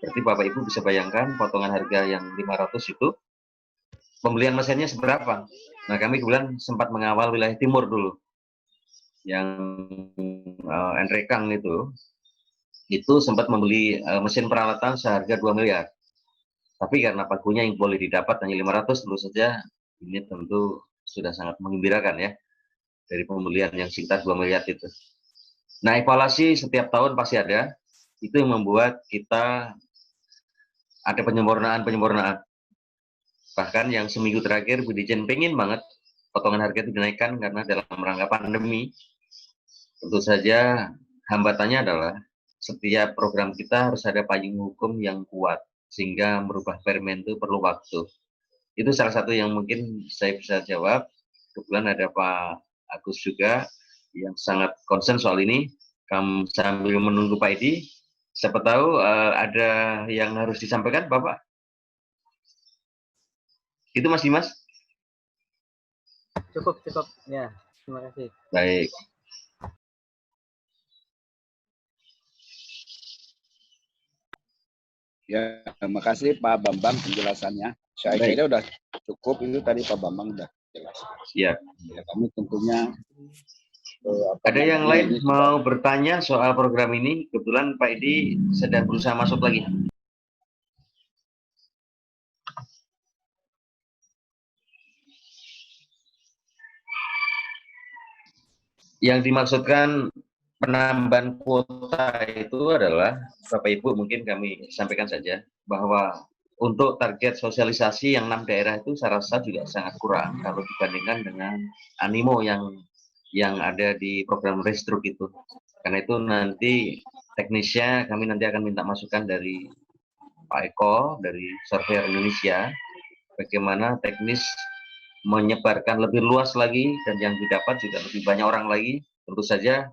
Berarti Bapak Ibu bisa bayangkan potongan harga yang 500 itu pembelian mesinnya seberapa. Nah, kami kebetulan sempat mengawal wilayah timur dulu, yang Enrekang itu sempat membeli mesin peralatan seharga 2 miliar. Tapi karena pagunya yang boleh didapat hanya 500, tentu saja ini tentu sudah sangat menggembirakan ya, dari pembelian yang sekitar 2 miliar itu. Nah, evaluasi setiap tahun pasti ada, itu yang membuat kita ada penyempurnaan. Bahkan yang seminggu terakhir Bu Dirjen pengen banget potongan harga itu dinaikkan karena dalam rangka pandemi. Tentu saja hambatannya adalah setiap program kita harus ada payung hukum yang kuat, sehingga merubah permen itu perlu waktu. Itu salah satu yang mungkin saya bisa jawab. Kebetulan ada Pak Agus juga yang sangat concern soal ini. Kami sambil menunggu Pak Edi, siapa tahu ada yang harus disampaikan Bapak. Itu Mas Dimas? Cukup. Ya, terima kasih. Baik. Ya, terima kasih Pak Bambang penjelasannya. Saya Baik. kira udah cukup, itu tadi Pak Bambang udah jelas. Siap. Ya, kami tentunya Ada yang lain mau bertanya soal program ini? Kebetulan Pak Edi sedang berusaha masuk lagi. Yang dimaksudkan penambahan kuota itu adalah, Bapak Ibu mungkin kami sampaikan saja, bahwa untuk target sosialisasi yang 6 daerah itu saya rasa juga sangat kurang kalau dibandingkan dengan animo yang ada di program Restruk itu. Karena itu nanti teknisnya kami nanti akan minta masukan dari Pak Eko, dari Surveyor Indonesia, bagaimana teknis menyebarkan lebih luas lagi, dan yang didapat juga lebih banyak orang lagi. Tentu saja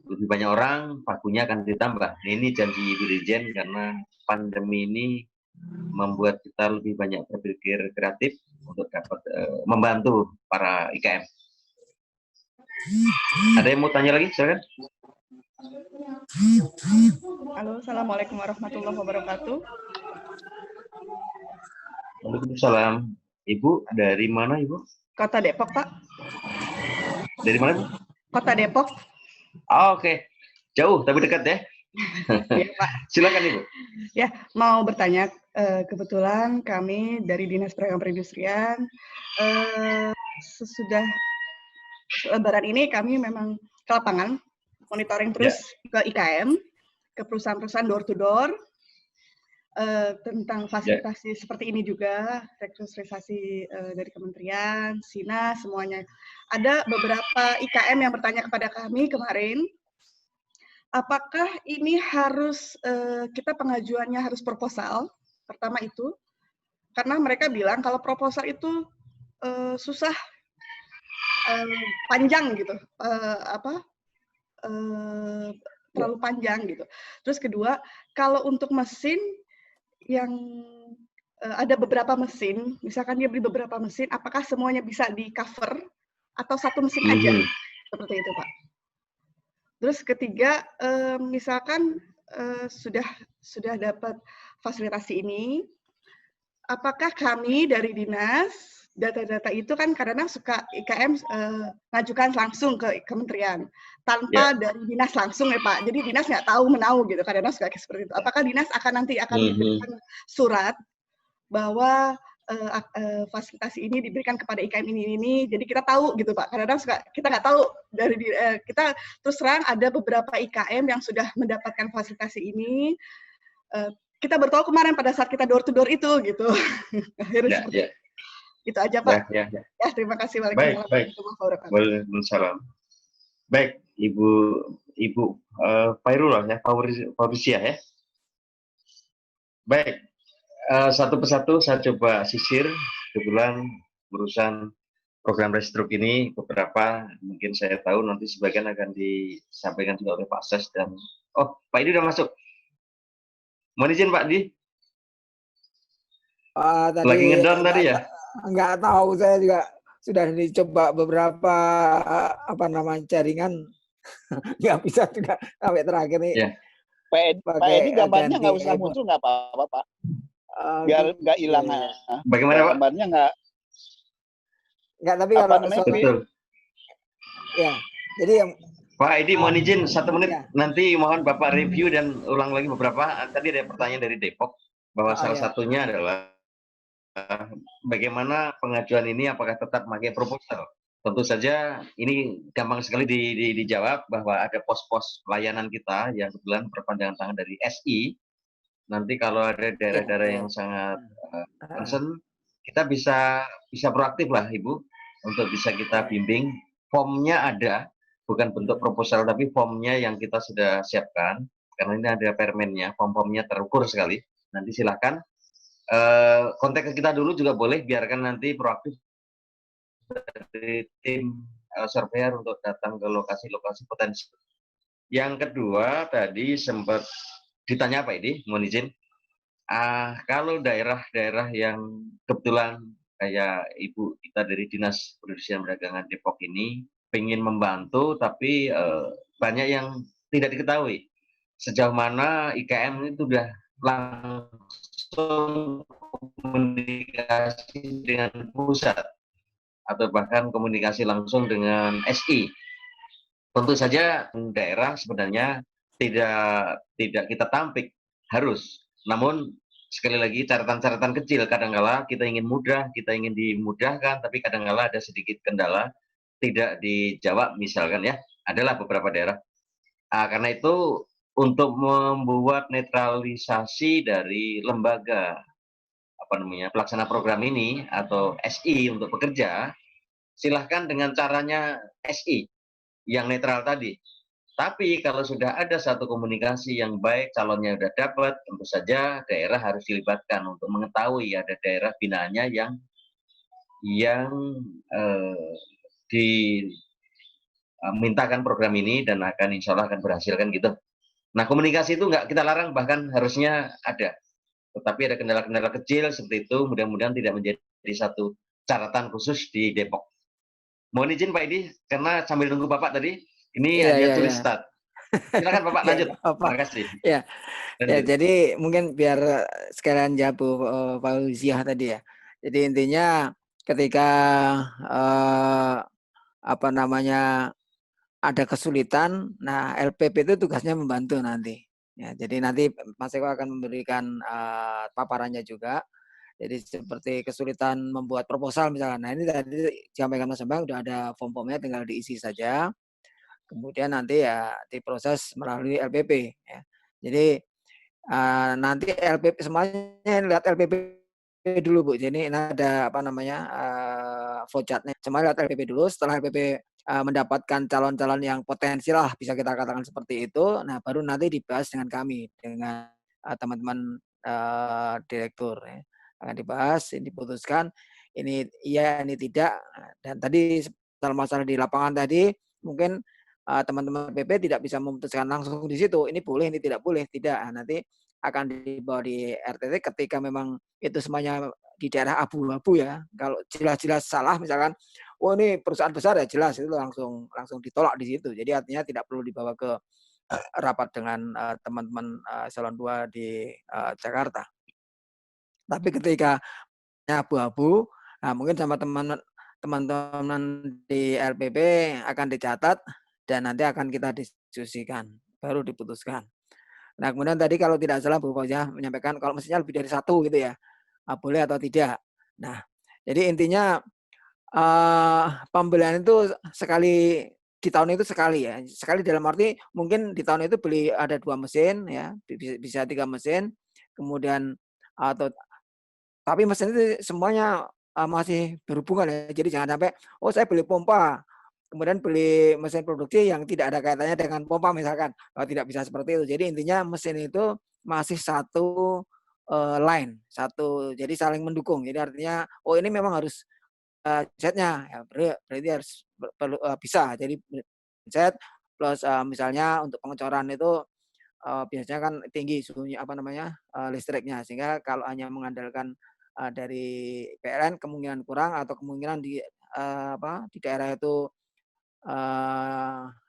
lebih banyak orang, pagunya akan ditambah. Ini janji Ibu Dirjen, karena pandemi ini membuat kita lebih banyak berpikir kreatif untuk dapat membantu para IKM. Ada yang mau tanya lagi, silakan. Halo, Assalamualaikum warahmatullahi wabarakatuh. Waalaikumsalam. Ibu, dari mana Ibu? Kota Depok, Pak. Dari mana, Bu? Kota Depok. Oh, oke. Jauh, tapi dekat ya. Ya, Pak. Silakan Ibu. Ya, mau bertanya, kebetulan kami dari Dinas Perdagangan Perindustrian, sesudah Lebaran ini kami memang ke lapangan, monitoring terus ke IKM, ke perusahaan-perusahaan door to door, tentang fasilitasi seperti ini juga, rekrutasi dari kementerian, SINA, semuanya. Ada beberapa IKM yang bertanya kepada kami kemarin, apakah ini harus, kita pengajuannya harus proposal, pertama itu, karena mereka bilang kalau proposal itu susah, panjang gitu, terlalu panjang gitu. Terus kedua, kalau untuk mesin, yang ada beberapa mesin, misalkan dia beli beberapa mesin, apakah semuanya bisa di-cover atau satu mesin aja? Seperti itu, Pak. Terus ketiga, misalkan sudah dapat fasilitasi ini, apakah kami dari dinas, data-data itu kan kadang-kadang suka IKM ngajukan langsung ke kementerian tanpa dari dinas langsung ya Pak. Jadi dinas nggak tahu menau gitu, kadang-kadang suka seperti itu. Apakah dinas nanti akan diberikan surat bahwa fasilitasi ini diberikan kepada IKM ini, jadi kita tahu gitu Pak. Kadang-kadang suka kita nggak tahu dari kita terus terang ada beberapa IKM yang sudah mendapatkan fasilitasi ini. Kita baru tahu kemarin pada saat kita door to door itu gitu. Itu aja Pak. Ya, terima kasih. Waalaikumsalam. Baik, Ibu Fairullah ya, Fauzia ya. Baik, satu persatu saya coba sisir. Kebetulan urusan program Restruk ini beberapa mungkin saya tahu nanti sebagian akan disampaikan juga oleh Pak Ses dan Pak Edi udah masuk. Mohon izin Pak Di. Tadi lagi ngedon tadi ya? Enggak tahu, saya juga sudah dicoba beberapa jaringan nggak bisa juga sampai terakhir nih Ya. Pak pakai Edi gambarnya ganti nggak usah iPhone. muncul nggak apa-apa Pak, biar nggak hilang Iya. Bagaimana Pak? gambarnya nggak Nggak, tapi apa kalau namanya soal Betul. ya, jadi yang Pak Edi mohon izin 1 menit, ya, nanti mohon Bapak review dan ulang lagi beberapa. Tadi ada pertanyaan dari Depok bahwa salah ya. satunya adalah bagaimana pengajuan ini apakah tetap pakai proposal. Tentu saja ini gampang sekali dijawab bahwa ada pos-pos pelayanan kita yang kebetulan perpanjangan tangan dari SI. Nanti kalau ada daerah-daerah yang sangat concern, kita bisa proaktif lah Ibu untuk bisa kita bimbing. Formnya ada, bukan bentuk proposal tapi formnya yang kita sudah siapkan karena ini ada permennya, form-formnya terukur sekali. Nanti silakan kontak ke kita dulu juga boleh, biarkan nanti proaktif dari tim surveyor untuk datang ke lokasi-lokasi potensi. Yang kedua tadi sempat ditanya Pak Edi, mohon izin. Kalau daerah-daerah yang kebetulan kayak Ibu kita dari Dinas Perindustrian Perdagangan Depok ini pengen membantu, tapi banyak yang tidak diketahui sejauh mana IKM itu sudah langsung komunikasi dengan pusat atau bahkan komunikasi langsung dengan SI. Tentu saja daerah sebenarnya tidak kita tampik, harus. Namun sekali lagi catatan-catatan kecil, kadangkala kita ingin mudah, kita ingin dimudahkan, tapi kadangkala ada sedikit kendala tidak dijawab misalkan ya, adalah beberapa daerah. Karena itu untuk membuat netralisasi dari lembaga pelaksana program ini atau SI untuk bekerja, silahkan dengan caranya SI yang netral tadi. Tapi kalau sudah ada satu komunikasi yang baik, calonnya sudah dapat, tentu saja daerah harus dilibatkan untuk mengetahui ada daerah binaannya yang dimintakan program ini dan akan insya Allah akan berhasil kan gitu. Nah komunikasi itu nggak kita larang, bahkan harusnya ada. Tetapi ada kendala-kendala kecil seperti itu, mudah-mudahan tidak menjadi satu catatan khusus di Depok. Mohon izin Pak Edi, karena sambil nunggu Bapak tadi, ini hanya tulis start. Silakan Bapak lanjut. Terima kasih. Ya, jadi mungkin biar sekalian jawab Pak Uziah tadi ya. Jadi intinya ketika ada kesulitan, nah LPP itu tugasnya membantu nanti. Ya, jadi nanti Mas Eko akan memberikan paparannya juga. Jadi seperti kesulitan membuat proposal misalnya. Nah ini tadi disampaikan Mas Bambang udah ada form-formnya, tinggal diisi saja. Kemudian nanti ya diproses melalui LPP. Ya. Jadi nanti LPP semuanya lihat LPP dulu Bu. Jadi ini ada flowchartnya. Cuma lihat LPP dulu. Setelah LPP mendapatkan calon-calon yang potensial lah, bisa kita katakan seperti itu. Nah baru nanti dibahas dengan kami, dengan teman-teman direktur. Ya. Akan dibahas, diputuskan ini iya, ini tidak. Dan tadi masalah di lapangan tadi mungkin teman-teman PP tidak bisa memutuskan langsung di situ. Ini boleh, ini tidak boleh, tidak. Nah, nanti akan dibawa di RTT ketika memang itu semuanya di daerah abu-abu ya. Kalau jelas-jelas salah misalkan, oh ini perusahaan besar ya jelas itu langsung ditolak di situ. Jadi artinya tidak perlu dibawa ke rapat dengan teman-teman eselon 2 di Jakarta. Tapi ketika abu-abu, nah mungkin sama teman-teman di LPP akan dicatat dan nanti akan kita diskusikan, baru diputuskan. Nah kemudian tadi kalau tidak salah Bu Fauzia menyampaikan kalau mestinya lebih dari satu gitu ya, boleh atau tidak. Nah jadi intinya pembelian itu sekali di tahun itu sekali ya, sekali dalam arti mungkin di tahun itu beli ada 2 mesin ya, bisa 3 mesin, kemudian atau tapi mesin itu semuanya masih berhubungan ya. Jadi jangan sampai, oh saya beli pompa, kemudian beli mesin produksi yang tidak ada kaitannya dengan pompa misalkan. Tidak bisa seperti itu. Jadi intinya mesin itu masih satu line, jadi saling mendukung. Jadi artinya, oh ini memang harus setnya, ya, berarti harus bisa. Jadi set plus misalnya untuk pengecoran itu biasanya kan tinggi suhunya listriknya, sehingga kalau hanya mengandalkan dari PLN kemungkinan kurang atau kemungkinan di daerah itu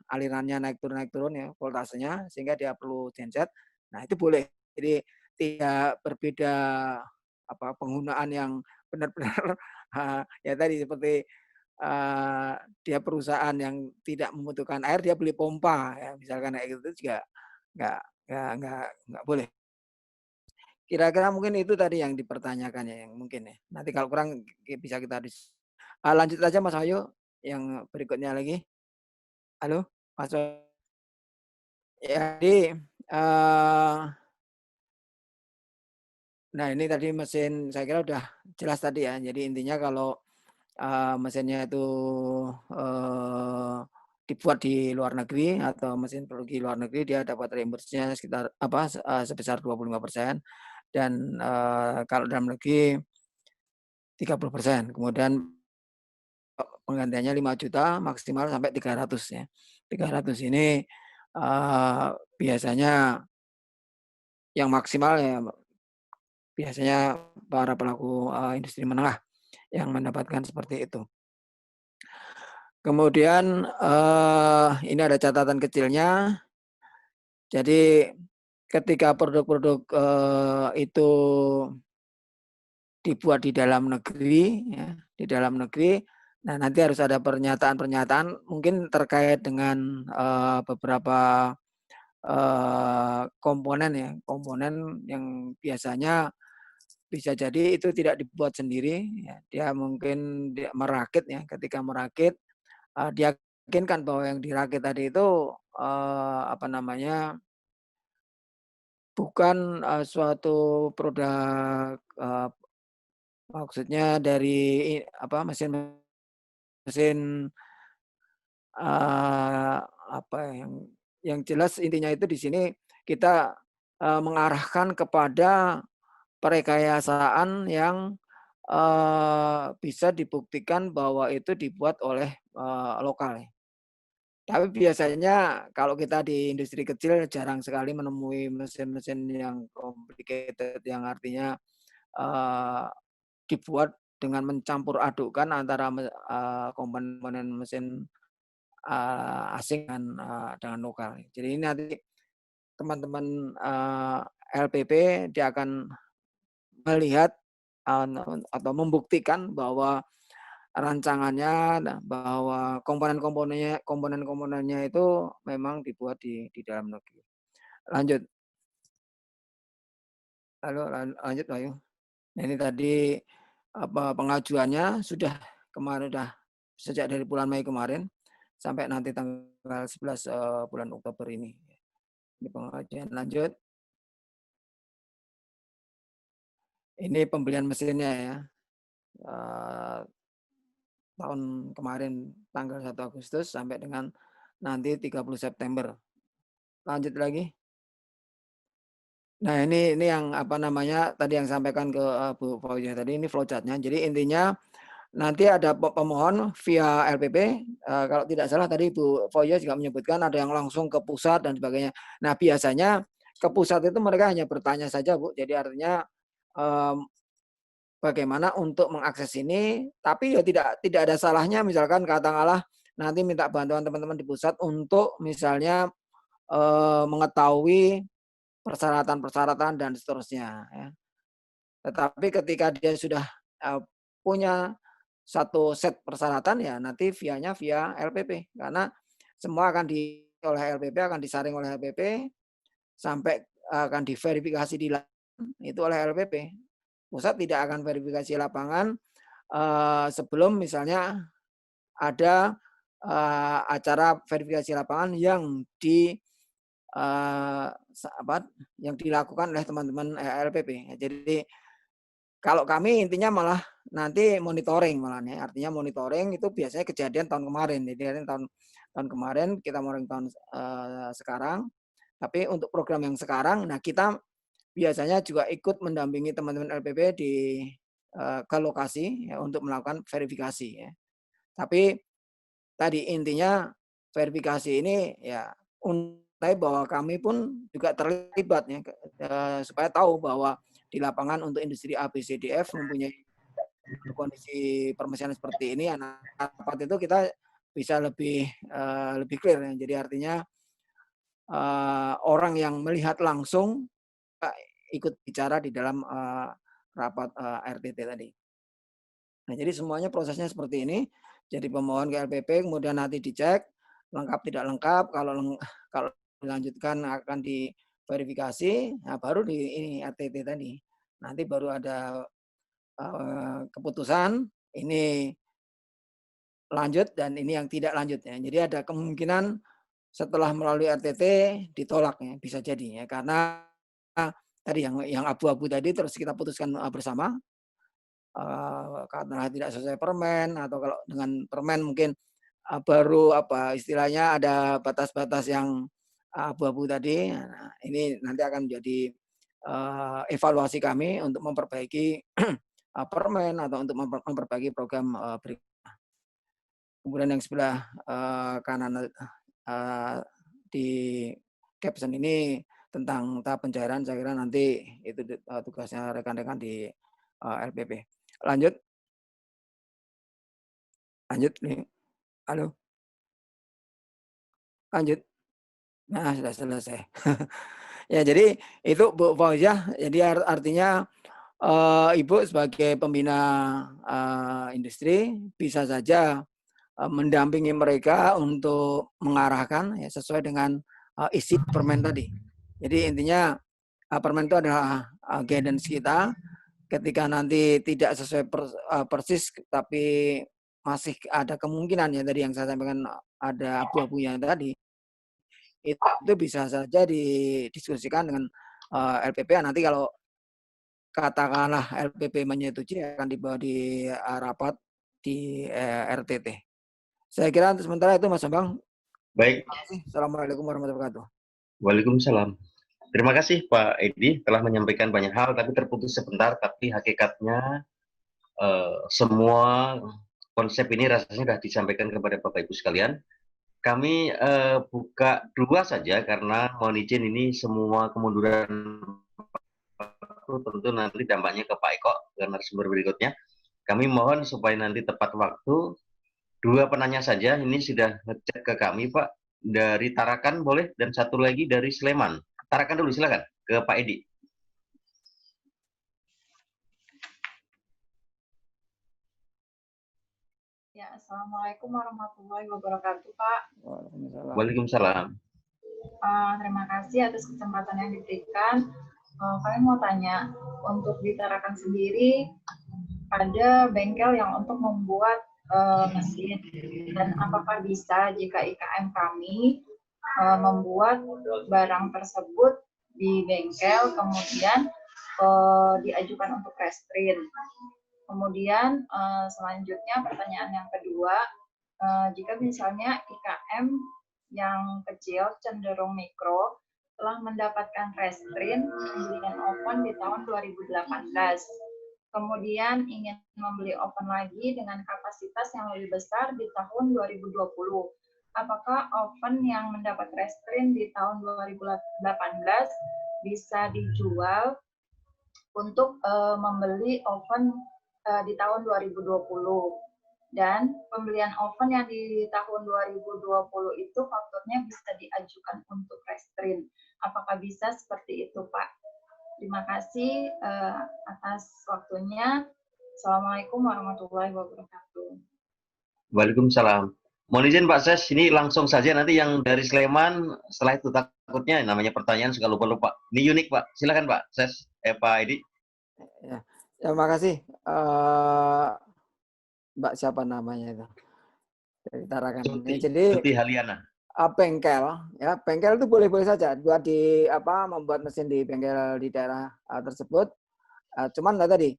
alirannya naik turun ya voltasenya sehingga dia perlu genset. Nah, itu boleh. Jadi tidak berbeda penggunaan yang benar-benar ya tadi seperti dia perusahaan yang tidak membutuhkan air, dia beli pompa ya, misalkan kayak gitu juga nggak boleh. Kira-kira mungkin itu tadi yang dipertanyakan ya, yang mungkin ya. Nanti kalau kurang bisa kita lanjut aja Mas Wahyu yang berikutnya lagi. Halo, Mas Wahyu. Ya, jadi nah ini tadi mesin saya kira udah jelas tadi ya. Jadi intinya kalau mesinnya itu dibuat di luar negeri atau mesin produksi luar negeri, dia dapat reimbursenya sekitar sebesar 25%, dan kalau dalam negeri 30%. Kemudian penggantiannya 5 juta maksimal sampai 300 ya. 300 ini biasanya yang maksimal ya biasanya para pelaku industri menengah yang mendapatkan seperti itu. Kemudian ini ada catatan kecilnya. Jadi ketika produk-produk itu dibuat di dalam negeri, ya, di dalam negeri, nah nanti harus ada pernyataan-pernyataan mungkin terkait dengan beberapa komponen ya, komponen yang biasanya bisa jadi itu tidak dibuat sendiri, ya. Dia mungkin merakit ya, ketika merakit diyakinkan bahwa yang dirakit tadi itu bukan suatu produk maksudnya dari mesin yang jelas intinya itu di sini kita mengarahkan kepada perekayasaan yang bisa dibuktikan bahwa itu dibuat oleh lokal. Tapi biasanya kalau kita di industri kecil jarang sekali menemui mesin-mesin yang complicated, yang artinya dibuat dengan mencampur adukkan antara komponen mesin asing dengan lokal. Jadi ini nanti teman-teman LPP dia akan melihat atau membuktikan bahwa rancangannya, bahwa komponen-komponennya itu memang dibuat di dalam negeri. Lanjut. Lanjut, Ayu. Nah, ini tadi pengajuannya sudah sejak dari bulan Mei kemarin sampai nanti tanggal 11 bulan Oktober ini. Ini pengajuan. Lanjut. Ini pembelian mesinnya ya. Tahun kemarin tanggal 1 Agustus sampai dengan nanti 30 September. Lanjut lagi. Nah, ini yang tadi yang sampaikan ke Bu Fauziah tadi, ini flowchart-nya. Jadi intinya nanti ada pemohon via LPP, kalau tidak salah tadi Bu Fauziah juga menyebutkan ada yang langsung ke pusat dan sebagainya. Nah, biasanya ke pusat itu mereka hanya bertanya saja, Bu. Jadi artinya bagaimana untuk mengakses ini, tapi ya tidak ada salahnya misalkan katakanlah nanti minta bantuan teman-teman di pusat untuk misalnya mengetahui persyaratan-persyaratan dan seterusnya ya. Tetapi ketika dia sudah punya satu set persyaratan ya nanti via LPP, karena semua akan oleh LPP, akan disaring oleh LPP sampai akan diverifikasi di lapangan itu oleh LPP. Pusat tidak akan verifikasi lapangan sebelum misalnya ada acara verifikasi lapangan yang dilakukan oleh teman-teman LPP. Jadi kalau kami intinya malah nanti monitoring malahnya. Artinya monitoring itu biasanya kejadian tahun kemarin. Jadi tahun kemarin kita monitoring tahun sekarang. Tapi untuk program yang sekarang, nah kita biasanya juga ikut mendampingi teman-teman LPP ke lokasi ya, untuk melakukan verifikasi ya. Tapi tadi intinya verifikasi ini ya bahwa kami pun juga terlibat ya, supaya tahu bahwa di lapangan untuk industri ABCDF mempunyai kondisi permesinan seperti ini. Rapat itu kita bisa lebih clear ya. Jadi artinya orang yang melihat langsung ikut bicara di dalam rapat RTT tadi. Nah, jadi semuanya prosesnya seperti ini. Jadi pemohon ke LPP, kemudian nanti dicek lengkap tidak lengkap. Kalau dilanjutkan akan diverifikasi, nah baru di ini RTT tadi. Nanti baru ada keputusan ini lanjut dan ini yang tidak lanjut ya. Jadi ada kemungkinan setelah melalui RTT ditolak ya, bisa jadi ya, karena tadi yang abu-abu tadi terus kita putuskan bersama karena tidak sesuai permen, atau kalau dengan permen mungkin baru istilahnya ada batas-batas yang abu-abu tadi. Nah, ini nanti akan menjadi evaluasi kami untuk memperbaiki permen atau untuk memperbaiki program berikutnya. Kemudian yang sebelah kanan di caption ini tentang tahap pencairan, saya kira nanti itu tugasnya rekan-rekan di LPP. Lanjut nih. Halo. Lanjut. Nah, sudah selesai. Ya, jadi itu Bu Fauziah, jadi artinya Ibu sebagai pembina industri bisa saja mendampingi mereka untuk mengarahkan ya sesuai dengan isi permen tadi. Jadi intinya permen itu adalah guidance kita. Ketika nanti tidak sesuai persis, tapi masih ada kemungkinan ya tadi yang saya sampaikan ada abu-abunya tadi, itu bisa saja didiskusikan dengan LPP. Nanti kalau katakanlah LPP menyetujui akan dibawa di rapat di RTT. Saya kira untuk sementara itu Mas Bambang. Baik. Terima kasih. Assalamualaikum warahmatullahi wabarakatuh. Waalaikumsalam. Terima kasih Pak Edi telah menyampaikan banyak hal, tapi terputus sebentar. Tapi hakikatnya semua konsep ini rasanya sudah disampaikan kepada Bapak Ibu sekalian. Kami buka dua saja karena mohon izin ini semua kemunduran tentu nanti dampaknya ke Pak Eko dan narasumber berikutnya. Kami mohon supaya nanti tepat waktu. Dua penanya saja, ini sudah ngecek ke kami Pak. Dari Tarakan boleh, dan satu lagi dari Sleman. Tarakan dulu silakan ke Pak Edi. Ya, Assalamualaikum warahmatullahi wabarakatuh, Pak. Waalaikumsalam. Terima kasih atas kesempatan yang diberikan. Kami mau tanya, untuk di Tarakan sendiri, ada bengkel yang untuk membuat mesin, dan apakah bisa jika IKM kami membuat barang tersebut di bengkel, kemudian diajukan untuk restrin. Kemudian selanjutnya pertanyaan yang kedua, jika misalnya IKM yang kecil cenderung mikro telah mendapatkan restrin pembelian oven di tahun 2018, kemudian ingin membeli oven lagi dengan kapasitas yang lebih besar di tahun 2020, apakah oven yang mendapat restrin di tahun 2018 bisa dijual untuk membeli oven di tahun 2020? Dan pembelian oven yang di tahun 2020 itu faktornya bisa diajukan untuk restrin. Apakah bisa seperti itu, Pak? Terima kasih atas waktunya. Assalamualaikum warahmatullahi wabarakatuh. Waalaikumsalam. Mohon izin Pak Ses, ini langsung saja nanti yang dari Sleman, setelah itu takutnya namanya pertanyaan suka lupa-lupa. Ini unik Pak, silakan Pak Ses, Pak Edi. Ya, terima kasih. Mbak siapa namanya itu? Dari Tarakan. Jadi Haliana. Bengkel, ya bengkel itu boleh-boleh saja buat membuat mesin di bengkel di daerah tersebut. Cuman tadi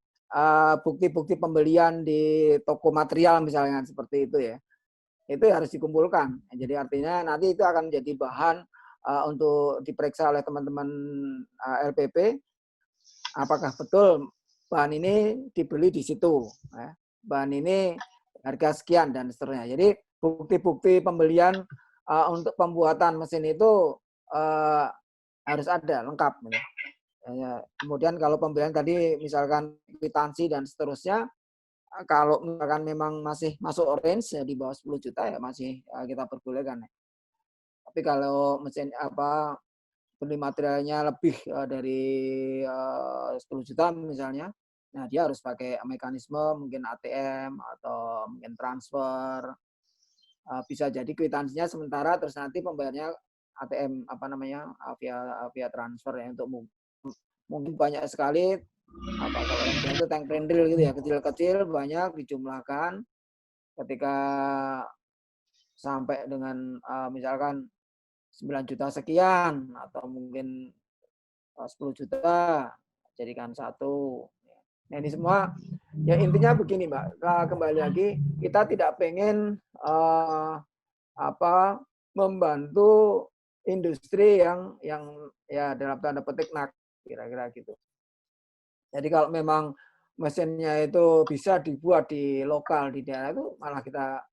bukti-bukti pembelian di toko material misalnya seperti itu ya, itu harus dikumpulkan. Jadi artinya nanti itu akan menjadi bahan untuk diperiksa oleh teman-teman LPP. Apakah betul bahan ini dibeli di situ? Ya. Bahan ini harga sekian dan seterusnya. Jadi bukti-bukti pembelian untuk pembuatan mesin itu harus ada lengkap. Gitu. Kemudian kalau pembelian tadi misalkan kwitansi dan seterusnya, kalau misalkan memang masih masuk orange ya di bawah 10 juta ya masih kita perbolehkan. Tapi kalau mesin beli materialnya lebih dari 10 juta misalnya, nah dia harus pakai mekanisme mungkin ATM atau mungkin transfer. Bisa jadi kwitansinya sementara terus nanti pembayarnya ATM via transfer ya untuk mungkin banyak sekali kalau itu tank pendril gitu ya, kecil-kecil banyak dijumlahkan ketika sampai dengan misalkan 9 juta sekian atau mungkin 10 juta jadikan satu. Nah ini semua ya intinya begini Mbak, kembali lagi kita tidak pengen membantu industri yang ya dalam tanda petik kira-kira gitu. Jadi kalau memang mesinnya itu bisa dibuat di lokal di daerah itu malah kita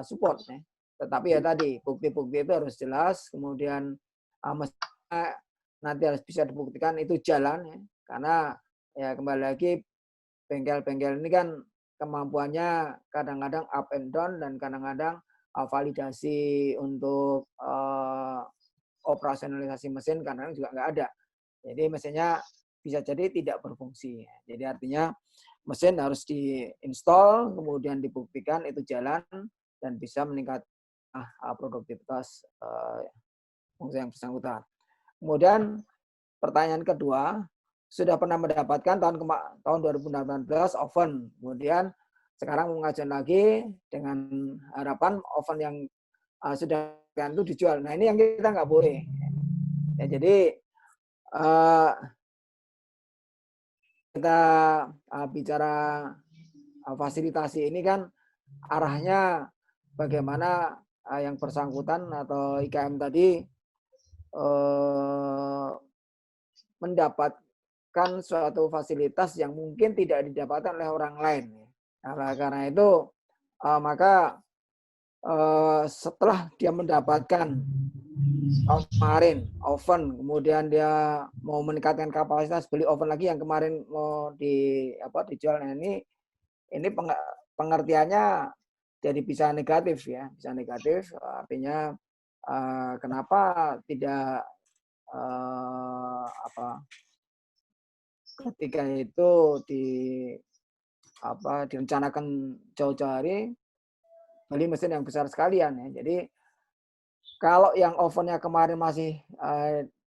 support ya. Tetapi ya tadi bukti-bukti itu harus jelas, kemudian mesinnya nanti harus bisa dibuktikan itu jalan ya. Karena ya kembali lagi bengkel-bengkel ini kan kemampuannya kadang-kadang up and down dan kadang-kadang validasi untuk operasionalisasi mesin kadang-kadang juga nggak ada. Jadi mesinnya bisa jadi tidak berfungsi. Jadi artinya mesin harus diinstal, kemudian dibuktikan itu jalan dan bisa meningkatkan produktivitas fungsi yang bersangkutan. Kemudian pertanyaan kedua, sudah pernah mendapatkan tahun 2018 oven, kemudian sekarang mengajukan lagi dengan harapan oven yang sudah itu dijual. Nah ini yang kita nggak boleh. Ya, jadi kita bicara fasilitasi ini kan arahnya bagaimana yang bersangkutan atau IKM tadi mendapatkan suatu fasilitas yang mungkin tidak didapatkan oleh orang lain. Nah, karena itu maka setelah dia mendapatkan kemarin oven, kemudian dia mau meningkatkan kapasitas beli oven lagi yang kemarin mau dijual. Nah ini pengertiannya jadi bisa negatif ya, bisa negatif. Artinya kenapa tidak ketika itu direncanakan jauh-jauh hari beli mesin yang besar sekalian ya. Jadi kalau yang ovennya kemarin masih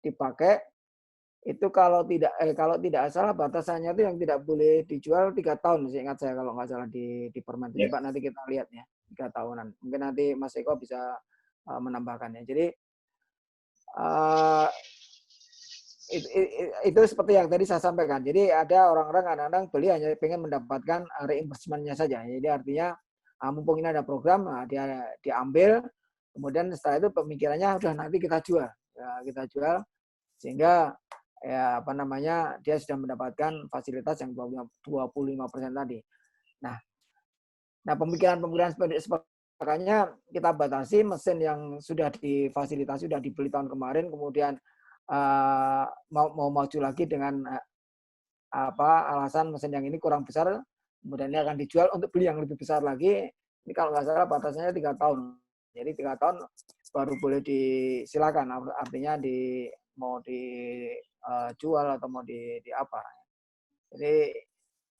dipakai itu kalau tidak salah batasannya itu yang tidak boleh dijual 3 tahun, seingat saya kalau nggak salah di Permen. Coba nanti kita lihat ya 3 tahunan. Mungkin nanti Mas Eko bisa menambahkannya. Jadi itu seperti yang tadi saya sampaikan. Jadi ada orang-orang kadang-kadang beli hanya pengen mendapatkan reimbursement-nya saja. Jadi artinya mumpung ini ada program, dia diambil. Kemudian setelah itu pemikirannya udah nanti kita jual, sehingga ya dia sudah mendapatkan fasilitas yang 25% tadi. Nah pemikiran seperti makanya kita batasi mesin yang sudah difasilitasi, sudah dibeli tahun kemarin, kemudian mau maju lagi dengan alasan mesin yang ini kurang besar, kemudian ini akan dijual untuk beli yang lebih besar lagi. Ini kalau nggak salah batasannya 3 tahun. Jadi 3 tahun baru boleh disilakan, artinya mau dijual atau mau di apa. Jadi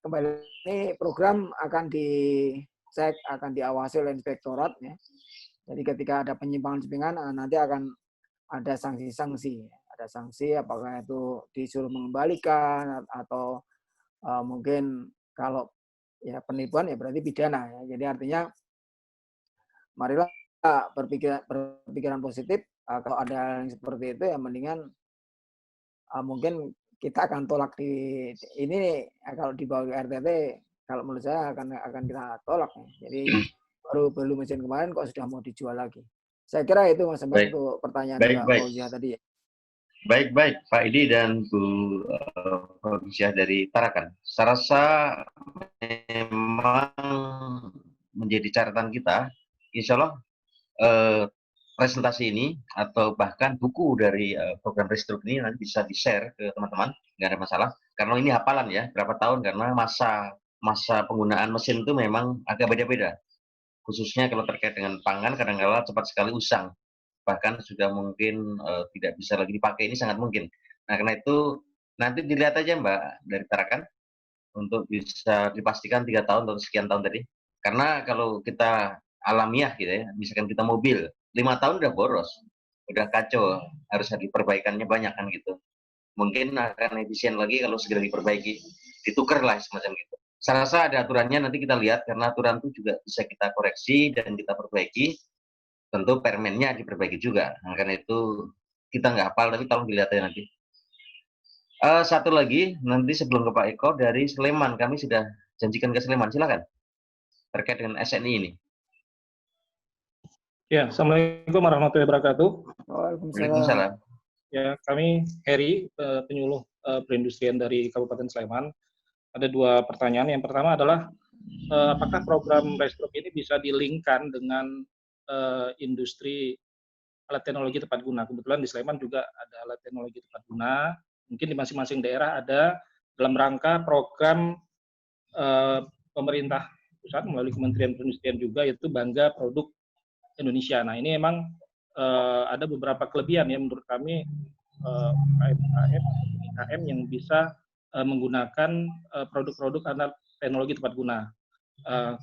kembali ini program akan dicek, akan diawasi oleh inspektorat ya. Jadi ketika ada penyimpangan nanti akan ada sanksi-sanksi. Ada sanksi apakah itu disuruh mengembalikan atau mungkin kalau ya penipuan ya berarti pidana ya. Jadi artinya marilah berpikiran positif. Kalau ada yang seperti itu ya mendingan mungkin kita akan tolak di ini kalau dibawa ke RTT, kalau menurut saya akan kita tolak ya. Jadi baru beli mesin kemarin kok sudah mau dijual lagi. Saya kira itu Mas Mbak untuk pertanyaan Mbak Fauzia tadi ya. Baik Pak Idi dan Bu Fauzia dari Tarakan. Saya rasa memang menjadi catatan kita, insya Allah presentasi ini atau bahkan buku dari program restruk ini nanti bisa di-share ke teman-teman, nggak ada masalah. Karena ini hafalan ya, berapa tahun, karena masa masa penggunaan mesin itu memang agak beda-beda. Khususnya kalau terkait dengan pangan, kadang-kala cepat sekali usang. Bahkan sudah mungkin tidak bisa lagi dipakai, ini sangat mungkin. Nah, karena itu nanti dilihat aja Mbak dari Tarakan untuk bisa dipastikan 3 tahun atau sekian tahun tadi. Karena kalau kita alamiah gitu ya, misalkan kita mobil, 5 tahun udah boros, udah kacau, harus ada perbaikannya banyak kan gitu. Mungkin akan efisien lagi kalau segera diperbaiki, ditukar lah semacam gitu. Saya rasa ada aturannya, nanti kita lihat, karena aturan itu juga bisa kita koreksi dan kita perbaiki, tentu permennya diperbaiki juga. Nah, karena itu kita nggak hafal, tapi tolong dilihat aja nanti. Satu lagi, nanti sebelum ke Pak Eko, dari Sleman, kami sudah janjikan ke Sleman, silakan. Terkait dengan SNI ini. Ya, Assalamualaikum warahmatullahi wabarakatuh. Waalaikumsalam. Ya, kami Heri, penyuluh perindustrian dari Kabupaten Sleman. Ada 2 pertanyaan. Yang pertama adalah, apakah program Restruk ini bisa dilingkan dengan industri alat teknologi tepat guna? Kebetulan di Sleman juga ada alat teknologi tepat guna. Mungkin di masing-masing daerah ada dalam rangka program pemerintah pusat melalui Kementerian Perindustrian juga, yaitu Bangga Produk Indonesia. Nah, ini memang ada beberapa kelebihan ya menurut kami UMKM yang bisa menggunakan produk-produk alat teknologi tepat guna.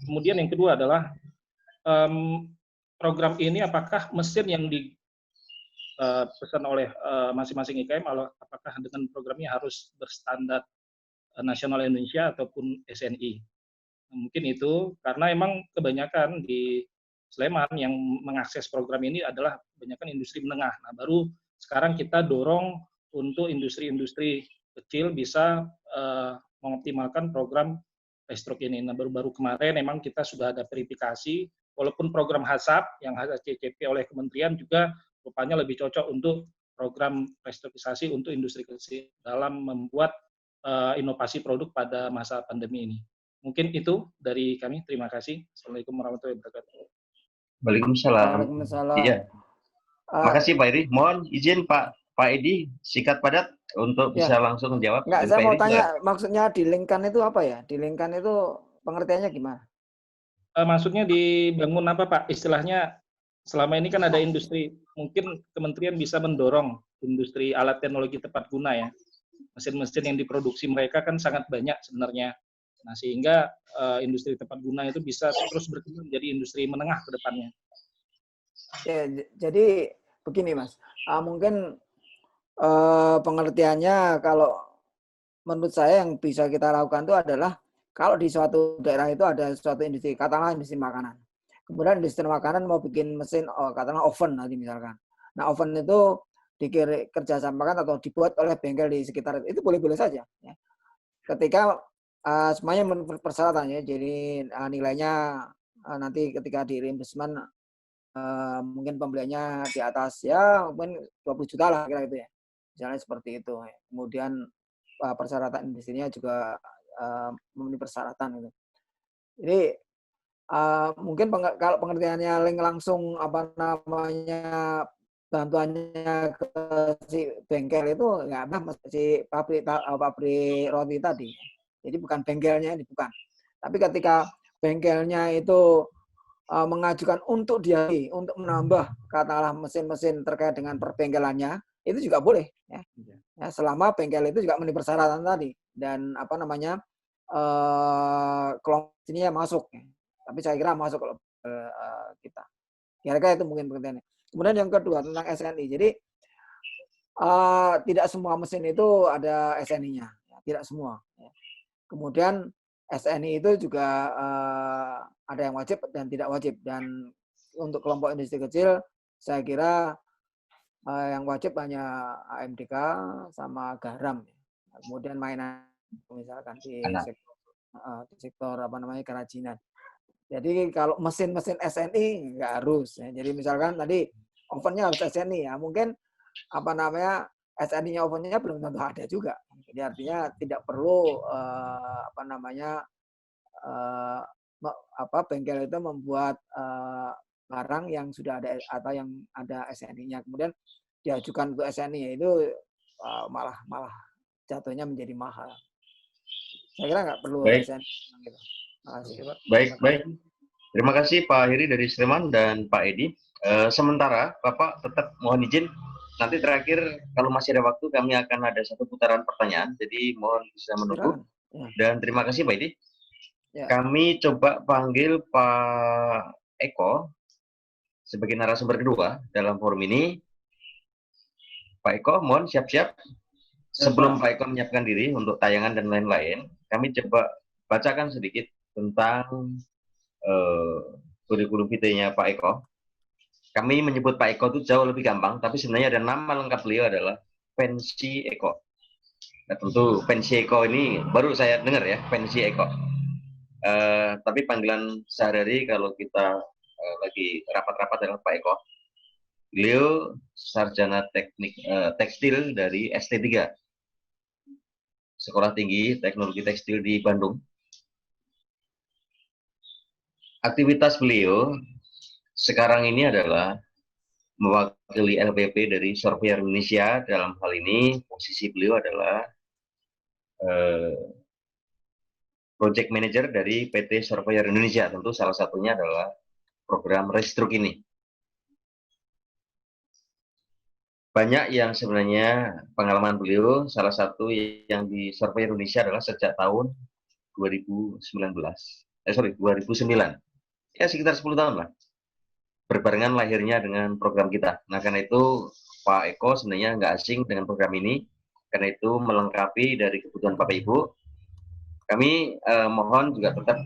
Kemudian yang kedua adalah program ini apakah mesin yang dipesan oleh masing-masing IKM, apakah dengan programnya harus berstandar nasional Indonesia ataupun SNI? Mungkin itu karena emang kebanyakan di Sleman yang mengakses program ini adalah kebanyakan industri menengah. Nah, baru sekarang kita dorong untuk industri-industri kecil bisa mengoptimalkan program Restruk ini. Nah, baru-baru kemarin memang kita sudah ada verifikasi, walaupun program HACCP yang HACCP oleh kementerian juga rupanya lebih cocok untuk program restrukturisasi untuk industri kecil dalam membuat inovasi produk pada masa pandemi ini. Mungkin itu dari kami. Terima kasih. Assalamualaikum warahmatullahi wabarakatuh. Waalaikumsalam. Waalaikumsalam. Iya. Makasih Pak Edi. Mohon izin Pak Edi singkat padat untuk bisa langsung menjawab. Enggak, saya mau tanya, maksudnya dilingkan itu apa ya? Dilingkan itu pengertiannya gimana? Maksudnya dibangun apa Pak? Istilahnya selama ini kan ada industri, mungkin kementerian bisa mendorong industri alat teknologi tepat guna ya. Mesin-mesin yang diproduksi mereka kan sangat banyak sebenarnya. Nah, sehingga industri tepat guna itu bisa terus berkembang menjadi industri menengah ke depannya. Ya, jadi begini Mas, mungkin pengertiannya kalau menurut saya yang bisa kita lakukan itu adalah kalau di suatu daerah itu ada suatu industri, katakanlah industri makanan. Kemudian industri makanan mau bikin mesin, katakanlah oven nanti misalkan. Nah, oven itu dikerjasamakan atau dibuat oleh bengkel di sekitar itu boleh-boleh saja. Ya. Ketika semuanya memenuhi persyaratannya, jadi nilainya nanti ketika di reimbursement mungkin pembeliannya di atas ya mungkin 20 juta lah kira gitu ya. Misalnya seperti itu. Kemudian persyaratan industrinya juga memenuhi persyaratan gitu. Jadi mungkin kalau pengertiannya link langsung apa namanya bantuannya ke si bengkel itu nggak apa si pabrik roti tadi. Jadi bukan bengkelnya ini bukan. Tapi ketika bengkelnya itu mengajukan untuk untuk menambah katakanlah mesin-mesin terkait dengan perbengkelannya itu juga boleh ya. Ya selama bengkel itu juga memenuhi persyaratan tadi dan apa namanya kelompok ini ya masuk ya. Tapi saya kira masuk kalau kita kira-kira itu mungkin pengertiannya. Kemudian yang kedua tentang SNI, jadi tidak semua mesin itu ada SNI-nya ya, tidak semua ya. Kemudian SNI itu juga ada yang wajib dan tidak wajib. Dan untuk kelompok industri kecil, saya kira yang wajib hanya AMDK sama garam. Kemudian mainan misalkan di sektor apa namanya kerajinan. Jadi kalau mesin-mesin SNI nggak harus. Ya. Jadi misalkan tadi ovennya harus SNI ya, mungkin apa namanya SNI-nya ovennya belum tentu ada juga. Jadi artinya tidak perlu apa namanya bengkel itu membuat barang yang sudah ada atau yang ada SNI-nya kemudian diajukan untuk SNI itu malah jatuhnya menjadi mahal. Saya kira nggak perlu Baik. SN. Gitu. Makasih. Oke, Pak. Baik, baik. Terima kasih Pak Heri dari Sleman dan Pak Edi. Sementara Bapak tetap mohon izin, nanti terakhir kalau masih ada waktu kami akan ada satu putaran pertanyaan, jadi mohon bisa menunggu. Ya. Dan terima kasih Pak Edi. Ya. Kami coba panggil Pak Eko sebagai narasumber kedua dalam forum ini. Pak Eko, mohon siap-siap. Sebelum Pak Eko menyiapkan diri untuk tayangan dan lain-lain, kami coba bacakan sedikit tentang kurikulum vitae-nya Pak Eko. Kami menyebut Pak Eko itu jauh lebih gampang, tapi sebenarnya ada nama lengkap beliau adalah Pensi Eko. Nah, tentu Pensi Eko ini baru saya dengar ya, Pensi Eko. Tapi panggilan sehari-hari kalau kita lagi rapat-rapat dengan Pak Eko, beliau sarjana teknik tekstil dari ST3, Sekolah Tinggi Teknologi Tekstil di Bandung. Aktivitas beliau sekarang ini adalah mewakili LPP dari Surveyor Indonesia. Dalam hal ini posisi beliau adalah Project Manager dari PT Surveyor Indonesia. Tentu salah satunya adalah program Restruk ini. Banyak yang sebenarnya pengalaman beliau, salah satu yang di Surveyor Indonesia adalah sejak tahun 2009. Ya sekitar 10 tahun lah. Berbarengan lahirnya dengan program kita. Nah, karena itu Pak Eko sebenarnya nggak asing dengan program ini. Karena itu melengkapi dari kebutuhan Bapak Ibu. Kami mohon juga tetap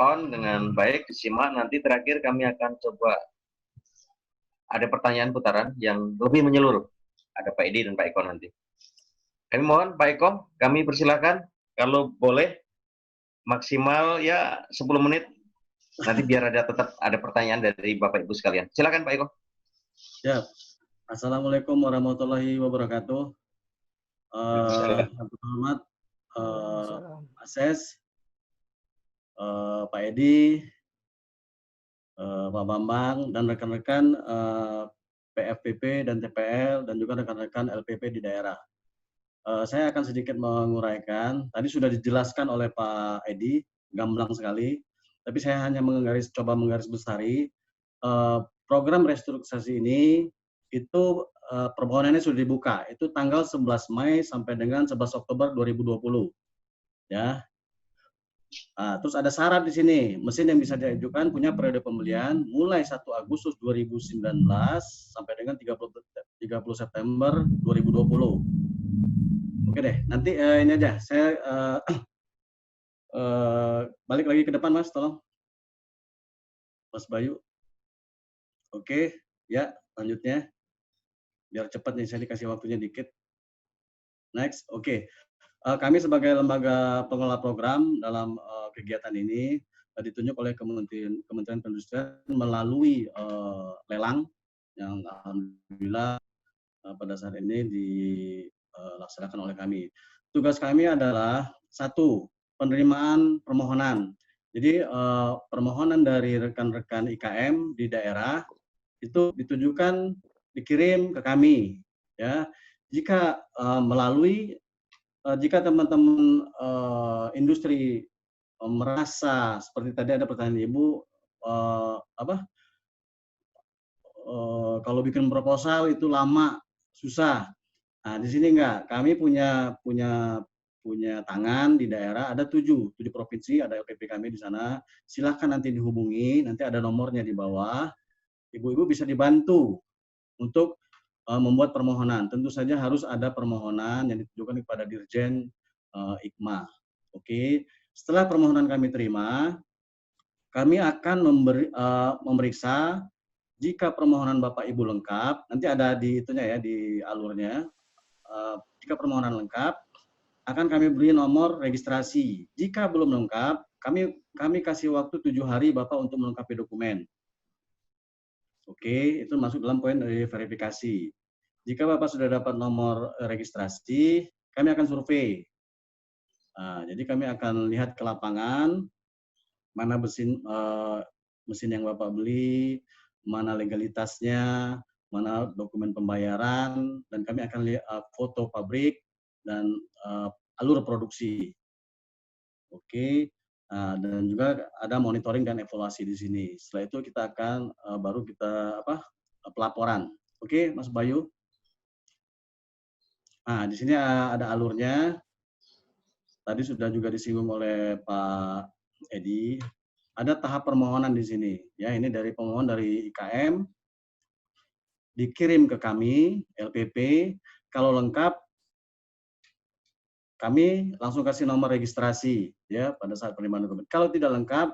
on dengan baik, disimak. Nanti terakhir kami akan coba ada pertanyaan putaran yang lebih menyeluruh. Ada Pak Edi dan Pak Eko nanti. Kami mohon Pak Eko, kami persilakan kalau boleh maksimal ya 10 menit. Nanti biar tetap ada pertanyaan dari Bapak Ibu sekalian. Silakan Pak Eko. Ya. Assalamualaikum warahmatullahi wabarakatuh. Yang terhormat Ases, Pak Edi, Pak Bambang, dan rekan-rekan PFPP dan TPL, dan juga rekan-rekan LPP di daerah. Saya akan sedikit menguraikan. Tadi sudah dijelaskan oleh Pak Edi, gamblang sekali. Tapi saya hanya coba menggarisbesari program restrukturisasi ini itu permohonannya sudah dibuka. Itu tanggal 11 Mei sampai dengan 11 Oktober 2020. Ya. Terus ada syarat di sini, mesin yang bisa diajukan punya periode pembelian mulai 1 Agustus 2019 sampai dengan 30 September 2020. Oke deh, nanti ini aja, saya balik lagi ke depan Mas, tolong. Mas Bayu. Oke, ya lanjutnya. Biar cepat nih, saya dikasih waktunya dikit. Next, oke. Kami sebagai lembaga pengelola program dalam kegiatan ini ditunjuk oleh Kementerian Perindustrian melalui lelang yang alhamdulillah pada saat ini dilaksanakan oleh kami. Tugas kami adalah 1, penerimaan permohonan. Jadi permohonan dari rekan-rekan IKM di daerah itu ditujukan dikirim ke kami. Ya, jika jika teman-teman industri merasa seperti tadi ada pertanyaan Ibu, kalau bikin proposal itu lama, susah. Nah, di sini enggak. Kami punya tangan di daerah, ada 7 provinsi, ada LPP kami di sana. Silahkan nanti dihubungi, nanti ada nomornya di bawah. Ibu-ibu bisa dibantu untuk membuat permohonan. Tentu saja harus ada permohonan yang ditujukan kepada Dirjen IKMA. Oke. Setelah permohonan kami terima, kami akan memeriksa jika permohonan Bapak Ibu lengkap. Nanti ada di itunya ya, di alurnya. Jika permohonan lengkap, akan kami beri nomor registrasi. Jika belum lengkap, kami kasih waktu 7 hari Bapak untuk melengkapi dokumen. Oke, itu masuk dalam poin dari verifikasi. Jika Bapak sudah dapat nomor registrasi, kami akan survei. Jadi kami akan lihat ke lapangan, mana mesin yang Bapak beli, mana legalitasnya, mana dokumen pembayaran, dan kami akan lihat foto pabrik dan alur produksi. Oke. Nah, dan juga ada monitoring dan evaluasi di sini. Setelah itu kita akan baru kita pelaporan. Oke, Mas Bayu. Nah, di sini ada alurnya. Tadi sudah juga disinggung oleh Pak Edi. Ada tahap permohonan di sini. Ya, ini dari pemohon dari IKM dikirim ke kami LPP. Kalau lengkap, kami langsung kasih nomor registrasi ya pada saat penerimaan dokumen. Kalau tidak lengkap,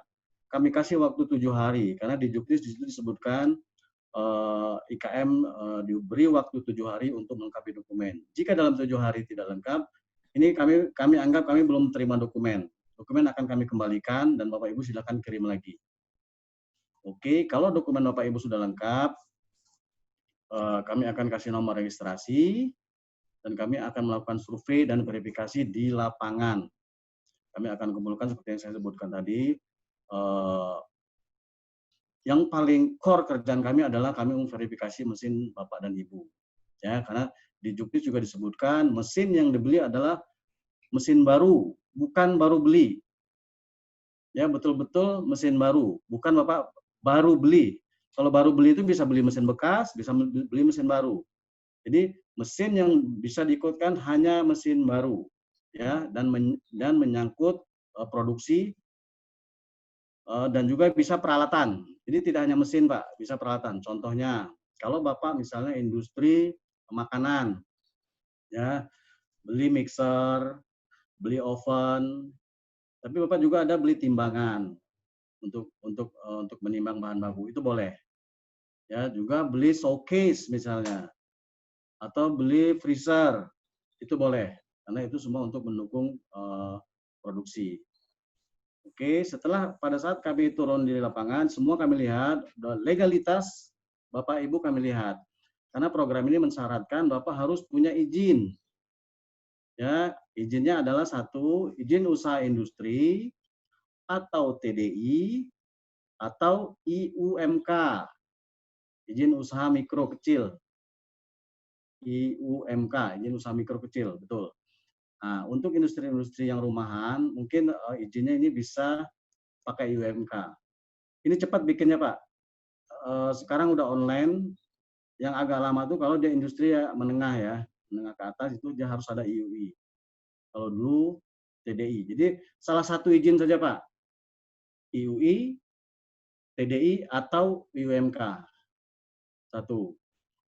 kami kasih waktu 7 hari karena di Juknis di situ disebutkan IKM diberi waktu 7 hari untuk melengkapi dokumen. Jika dalam 7 hari tidak lengkap, ini kami anggap kami belum terima dokumen. Dokumen akan kami kembalikan dan Bapak Ibu silakan kirim lagi. Oke, kalau dokumen Bapak Ibu sudah lengkap, kami akan kasih nomor registrasi dan kami akan melakukan survei dan verifikasi di lapangan. Kami akan kumpulkan seperti yang saya sebutkan tadi. Yang paling core kerjaan kami adalah kami memverifikasi mesin Bapak dan Ibu. Ya, karena di Juknis juga disebutkan mesin yang dibeli adalah mesin baru, bukan baru beli. Ya, betul-betul mesin baru, bukan Bapak baru beli. Kalau baru beli itu bisa beli mesin bekas, bisa beli mesin baru. Jadi mesin yang bisa diikutkan hanya mesin baru, ya, dan menyangkut produksi dan juga bisa peralatan. Jadi tidak hanya mesin, Pak, bisa peralatan. Contohnya, kalau Bapak misalnya industri makanan, ya, beli mixer, beli oven, tapi Bapak juga ada beli timbangan untuk menimbang bahan baku, itu boleh. Ya, juga beli showcase misalnya, atau beli freezer, itu boleh, karena itu semua untuk mendukung produksi. Oke, setelah pada saat kami turun di lapangan, semua kami lihat, legalitas Bapak Ibu kami lihat. Karena program ini mensyaratkan Bapak harus punya izin. Ya, izinnya adalah 1, izin usaha industri, atau TDI, atau IUMK, izin usaha mikro kecil. IUMK, izin usaha mikro kecil, betul. Nah, untuk industri-industri yang rumahan, mungkin izinnya ini bisa pakai IUMK. Ini cepat bikinnya, Pak. Sekarang udah online. Yang agak lama tuh kalau dia industri menengah ya, menengah ke atas itu dia harus ada IUI. Kalau dulu TDI. Jadi salah satu izin saja, Pak. IUI, TDI, atau IUMK. 1.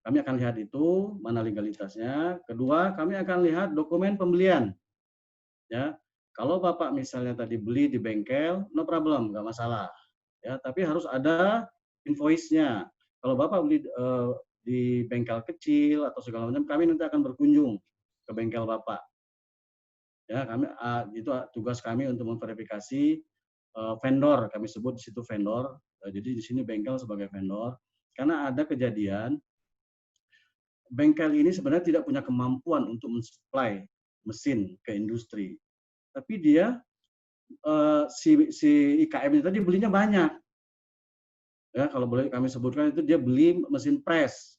Kami akan lihat itu, mana legalitasnya. Kedua, kami akan lihat dokumen pembelian. Ya, kalau Bapak misalnya tadi beli di bengkel, no problem, nggak masalah. Ya, tapi harus ada invoice-nya. Kalau Bapak beli di bengkel kecil atau segala macam, kami nanti akan berkunjung ke bengkel Bapak. Ya, kami itu tugas kami untuk memverifikasi vendor, kami sebut di situ vendor. Jadi di sini bengkel sebagai vendor. Karena ada kejadian bengkel ini sebenarnya tidak punya kemampuan untuk mensuplai mesin ke industri, tapi dia si IKM ini tadi belinya banyak. Ya, kalau boleh kami sebutkan itu dia beli mesin press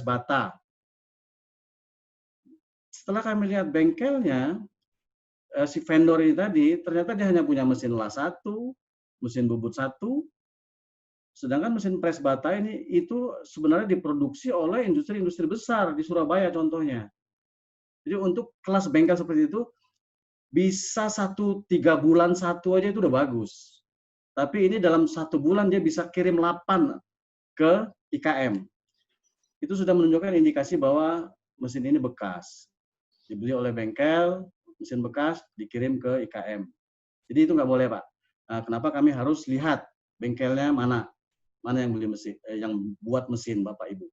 bata. Setelah kami lihat bengkelnya, si vendor ini tadi ternyata dia hanya punya mesin las 1, mesin bubut 1, sedangkan mesin press bata ini itu sebenarnya diproduksi oleh industri-industri besar di Surabaya contohnya. Jadi untuk kelas bengkel seperti itu bisa 3 bulan satu aja itu udah bagus. Tapi ini dalam 1 bulan dia bisa kirim 8 ke IKM. Itu sudah menunjukkan indikasi bahwa mesin ini bekas. Dibeli oleh bengkel, mesin bekas dikirim ke IKM. Jadi itu nggak boleh, Pak. Nah, kenapa kami harus lihat bengkelnya mana yang beli mesin, yang buat mesin Bapak Ibu.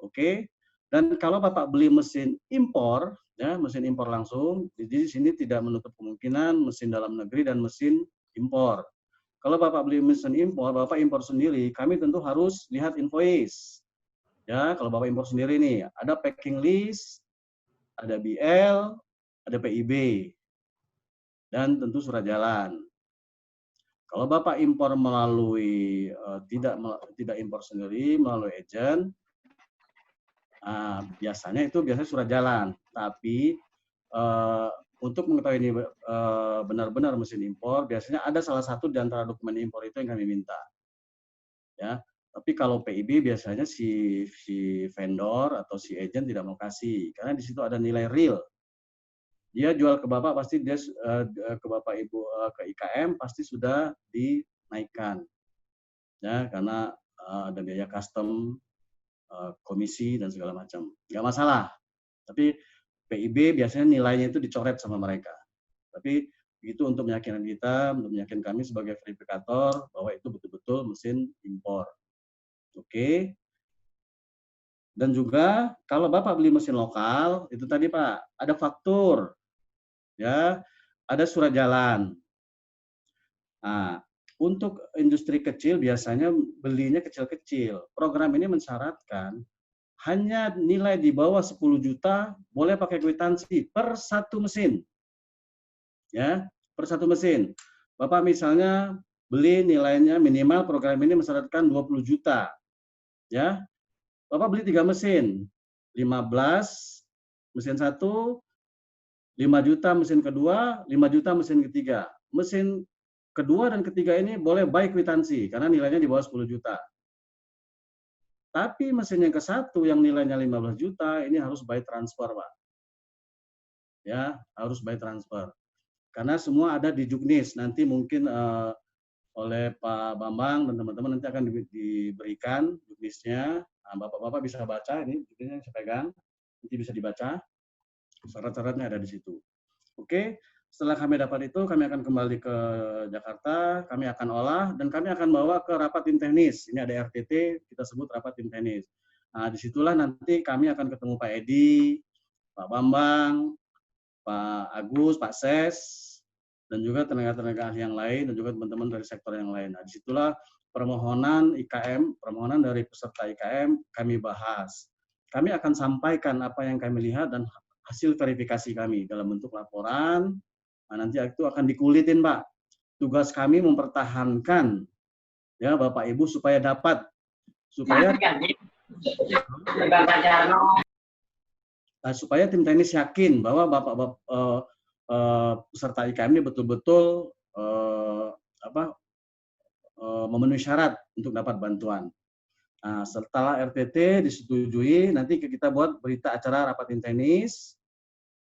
Oke. Dan kalau Bapak beli mesin impor, ya mesin impor langsung, jadi di sini tidak menutup kemungkinan mesin dalam negeri dan mesin impor. Kalau Bapak beli mesin impor, Bapak impor sendiri, kami tentu harus lihat invoice. Ya, kalau Bapak impor sendiri nih, ada packing list, ada BL, ada PIB, dan tentu surat jalan. Kalau Bapak impor melalui tidak impor sendiri melalui agent, biasanya surat jalan. Tapi untuk mengetahui ini benar-benar mesin impor, biasanya ada salah satu di antara dokumen impor itu yang kami minta. Ya, tapi kalau PIB biasanya si vendor atau si agent tidak mau kasih, karena di situ ada nilai real. Dia jual ke Bapak pasti dia ke Bapak Ibu ke IKM pasti sudah dinaikkan. Ya, karena ada biaya custom, komisi dan segala macam. Nggak masalah. Tapi PIB biasanya nilainya itu dicoret sama mereka. Tapi itu untuk meyakinkan kita, untuk meyakinkan kami sebagai verifikator bahwa itu betul-betul mesin impor. Oke. Dan juga kalau Bapak beli mesin lokal, itu tadi Pak, ada faktur. Ya, ada surat jalan. Nah, untuk industri kecil biasanya belinya kecil-kecil. Program ini mensyaratkan hanya nilai di bawah 10 juta boleh pakai kwitansi per satu mesin. Ya, per satu mesin. Bapak misalnya beli nilainya minimal program ini mensyaratkan 20 juta. Ya. Bapak beli 3 mesin. 15 mesin 1, 5 juta mesin kedua, 5 juta mesin ketiga. Mesin kedua dan ketiga ini boleh by kwitansi karena nilainya di bawah 10 juta. Tapi mesin yang ke-1 yang nilainya 15 juta ini harus by transfer, Pak. Ya, harus by transfer. Karena semua ada di Juknis. Nanti mungkin oleh Pak Bambang dan teman-teman nanti akan diberikan Juknisnya. Nah, Bapak-bapak bisa baca ini Juknisnya yang saya pegang. Nanti bisa dibaca. Syarat-syaratnya ada di situ. Oke. Setelah kami dapat itu, kami akan kembali ke Jakarta, kami akan olah, dan kami akan bawa ke rapat tim teknis. Ini ada RTT, kita sebut rapat tim teknis. Nah, disitulah nanti kami akan ketemu Pak Edi, Pak Bambang, Pak Agus, Pak Ses, dan juga tenaga-tenaga ahli yang lain, dan juga teman-teman dari sektor yang lain. Nah, disitulah permohonan IKM, permohonan dari peserta IKM kami bahas. Kami akan sampaikan apa yang kami lihat dan hasil verifikasi kami dalam bentuk laporan. Nah, nanti itu akan dikulitin, Pak. Tugas kami mempertahankan ya Bapak Ibu supaya dapat supaya tim teknis yakin bahwa Bapak peserta IKM ini betul-betul memenuhi syarat untuk dapat bantuan. Nah, setelah RTT disetujui, nanti kita buat berita acara rapat tim teknis.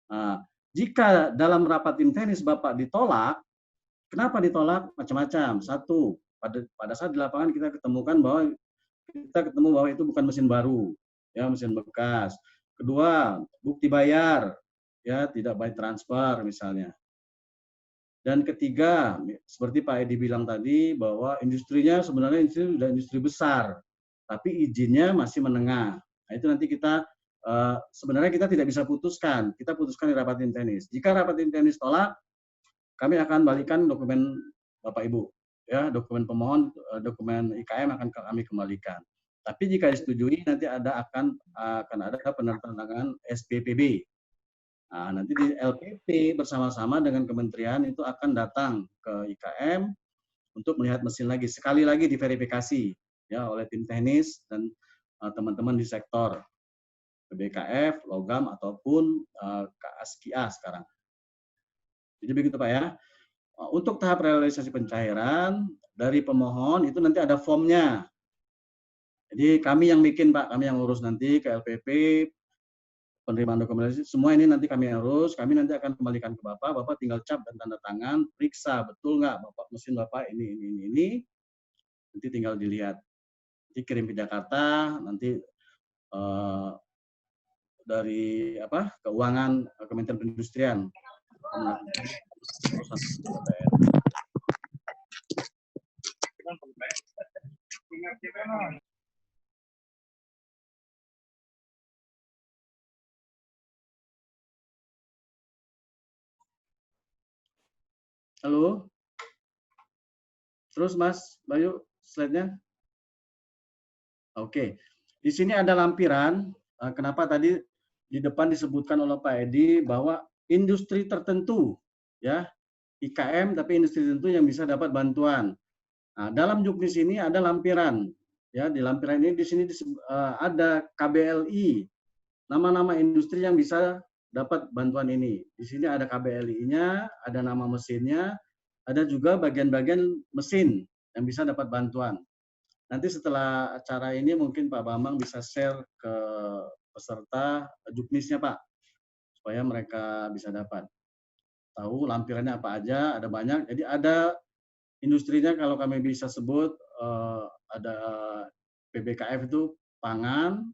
Nah, jika dalam rapat tim teknis Bapak ditolak, kenapa ditolak? Macam-macam. Satu, pada saat di lapangan kita ketemu bahwa itu bukan mesin baru, ya mesin bekas. Kedua, bukti bayar, ya tidak by transfer misalnya. Dan ketiga, seperti Pak Edi bilang tadi bahwa industrinya sebenarnya sudah industri besar, tapi izinnya masih menengah. Nah, itu nanti kita sebenarnya kita tidak bisa putuskan. Kita putuskan di rapat tim teknis. Jika rapat tim teknis tolak, kami akan balikan dokumen Bapak Ibu. Ya, dokumen pemohon, dokumen IKM akan kami kembalikan. Tapi jika disetujui, nanti akan ada penertangan SPPB. Nah, nanti di LPP bersama-sama dengan kementerian itu akan datang ke IKM untuk melihat mesin lagi. Sekali lagi diverifikasi ya oleh tim teknis dan teman-teman di sektor BKF, logam ataupun KASKIA sekarang. Jadi begitu Pak ya. Untuk tahap realisasi pencairan dari pemohon itu nanti ada formnya. Jadi kami yang bikin Pak, kami yang urus nanti ke LPP, penerimaan dokumentasi, semua ini nanti kami urus, kami nanti akan kembalikan ke Bapak, Bapak tinggal cap dan tanda tangan, periksa betul nggak Bapak mesin Bapak ini, nanti tinggal dilihat. Nanti kirim ke Jakarta, nanti dari keuangan Kementerian Perindustrian. Halo. Terus Mas Bayu, slide-nya. Oke. Di sini ada lampiran. Kenapa tadi di depan disebutkan oleh Pak Edi bahwa industri tertentu, ya IKM, tapi industri tertentu yang bisa dapat bantuan. Nah, dalam Juknis ini ada lampiran, ya di lampiran ini di sini ada KBLI, nama-nama industri yang bisa dapat bantuan ini. Di sini ada KBLI-nya, ada nama mesinnya, ada juga bagian-bagian mesin yang bisa dapat bantuan. Nanti setelah acara ini mungkin Pak Bambang bisa share ke peserta juknisnya Pak, supaya mereka bisa dapat tahu lampirannya apa aja, ada banyak. Jadi ada industrinya kalau kami bisa sebut, ada PBKF itu pangan,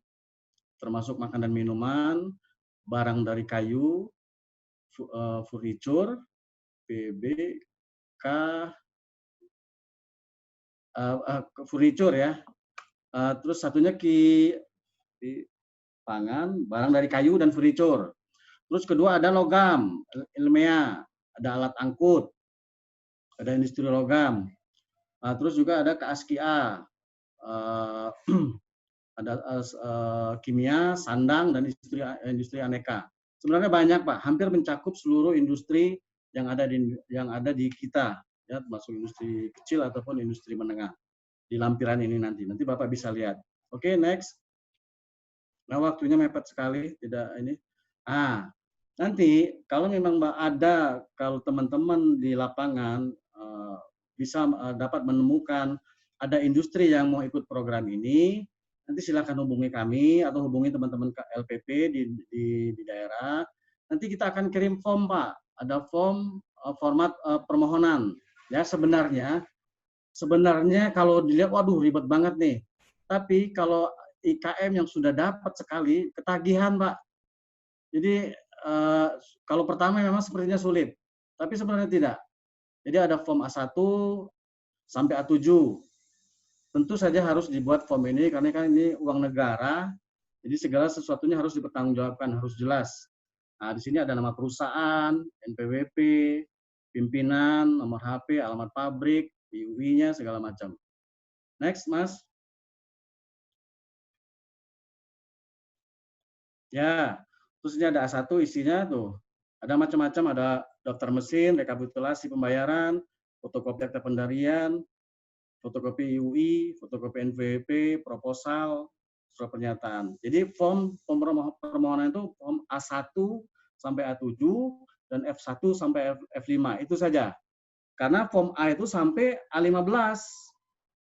termasuk makan dan minuman, barang dari kayu, furniture, PBK, furniture ya. Terus satunya pangan, barang dari kayu dan furniture. Terus kedua ada logam, ilmiah, ada alat angkut, ada industri logam. Terus juga ada KASKIA, ada kimia, sandang, dan industri aneka. Sebenarnya banyak Pak, hampir mencakup seluruh industri yang ada di kita, ya, termasuk industri kecil ataupun industri menengah di lampiran ini nanti Bapak bisa lihat. Oke, next. Nah, waktunya mepet sekali, tidak ini. Nanti kalau memang ada, kalau teman-teman di lapangan bisa dapat menemukan ada industri yang mau ikut program ini, nanti silakan hubungi kami atau hubungi teman-teman LPP di daerah. Nanti kita akan kirim form Pak, ada form format permohonan. Ya sebenarnya kalau dilihat, waduh ribet banget nih. Tapi kalau IKM yang sudah dapat sekali, ketagihan Pak. Jadi kalau pertama memang sepertinya sulit, tapi sebenarnya tidak. Jadi ada form A1 sampai A7. Tentu saja harus dibuat form ini karena kan ini uang negara, jadi segala sesuatunya harus dipertanggungjawabkan, harus jelas. Nah, di sini ada nama perusahaan, NPWP, pimpinan, nomor HP, alamat pabrik, IUI-nya, segala macam. Next, Mas. Ya, terus ini ada A1 isinya tuh. Ada macam-macam, ada daftar mesin, rekapitulasi pembayaran, fotokopi akta pendarian, fotokopi IUI, fotokopi NPWP, proposal, surat pernyataan. Jadi form permohonan itu form A1 sampai A7 dan F1 sampai F5, itu saja. Karena form A itu sampai A15.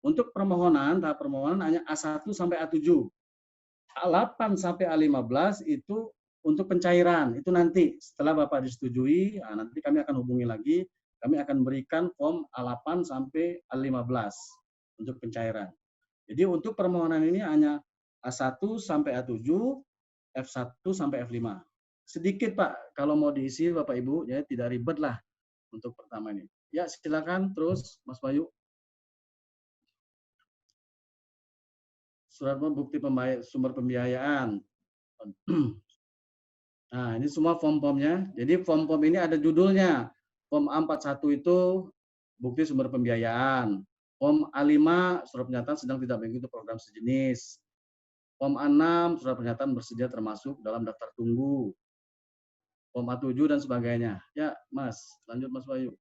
Untuk permohonan, tahap permohonan hanya A1 sampai A7. A8 sampai A15 itu untuk pencairan. Itu nanti setelah Bapak disetujui, nanti kami akan hubungi lagi, kami akan berikan form A8 sampai A15 untuk pencairan. Jadi untuk permohonan ini hanya A1 sampai A7, F1 sampai F5. Sedikit Pak, kalau mau diisi Bapak Ibu, ya tidak ribet lah untuk pertama ini. Ya silakan terus Mas Bayu. Surat bukti sumber pembiayaan. Nah, ini semua form-formnya. Jadi form-form ini ada judulnya. Form A41 itu bukti sumber pembiayaan. Form A5 surat pernyataan sedang tidak mengikuti program sejenis. Form A6 surat pernyataan bersedia termasuk dalam daftar tunggu. Form A7 dan sebagainya. Ya, Mas, lanjut Mas Bayu.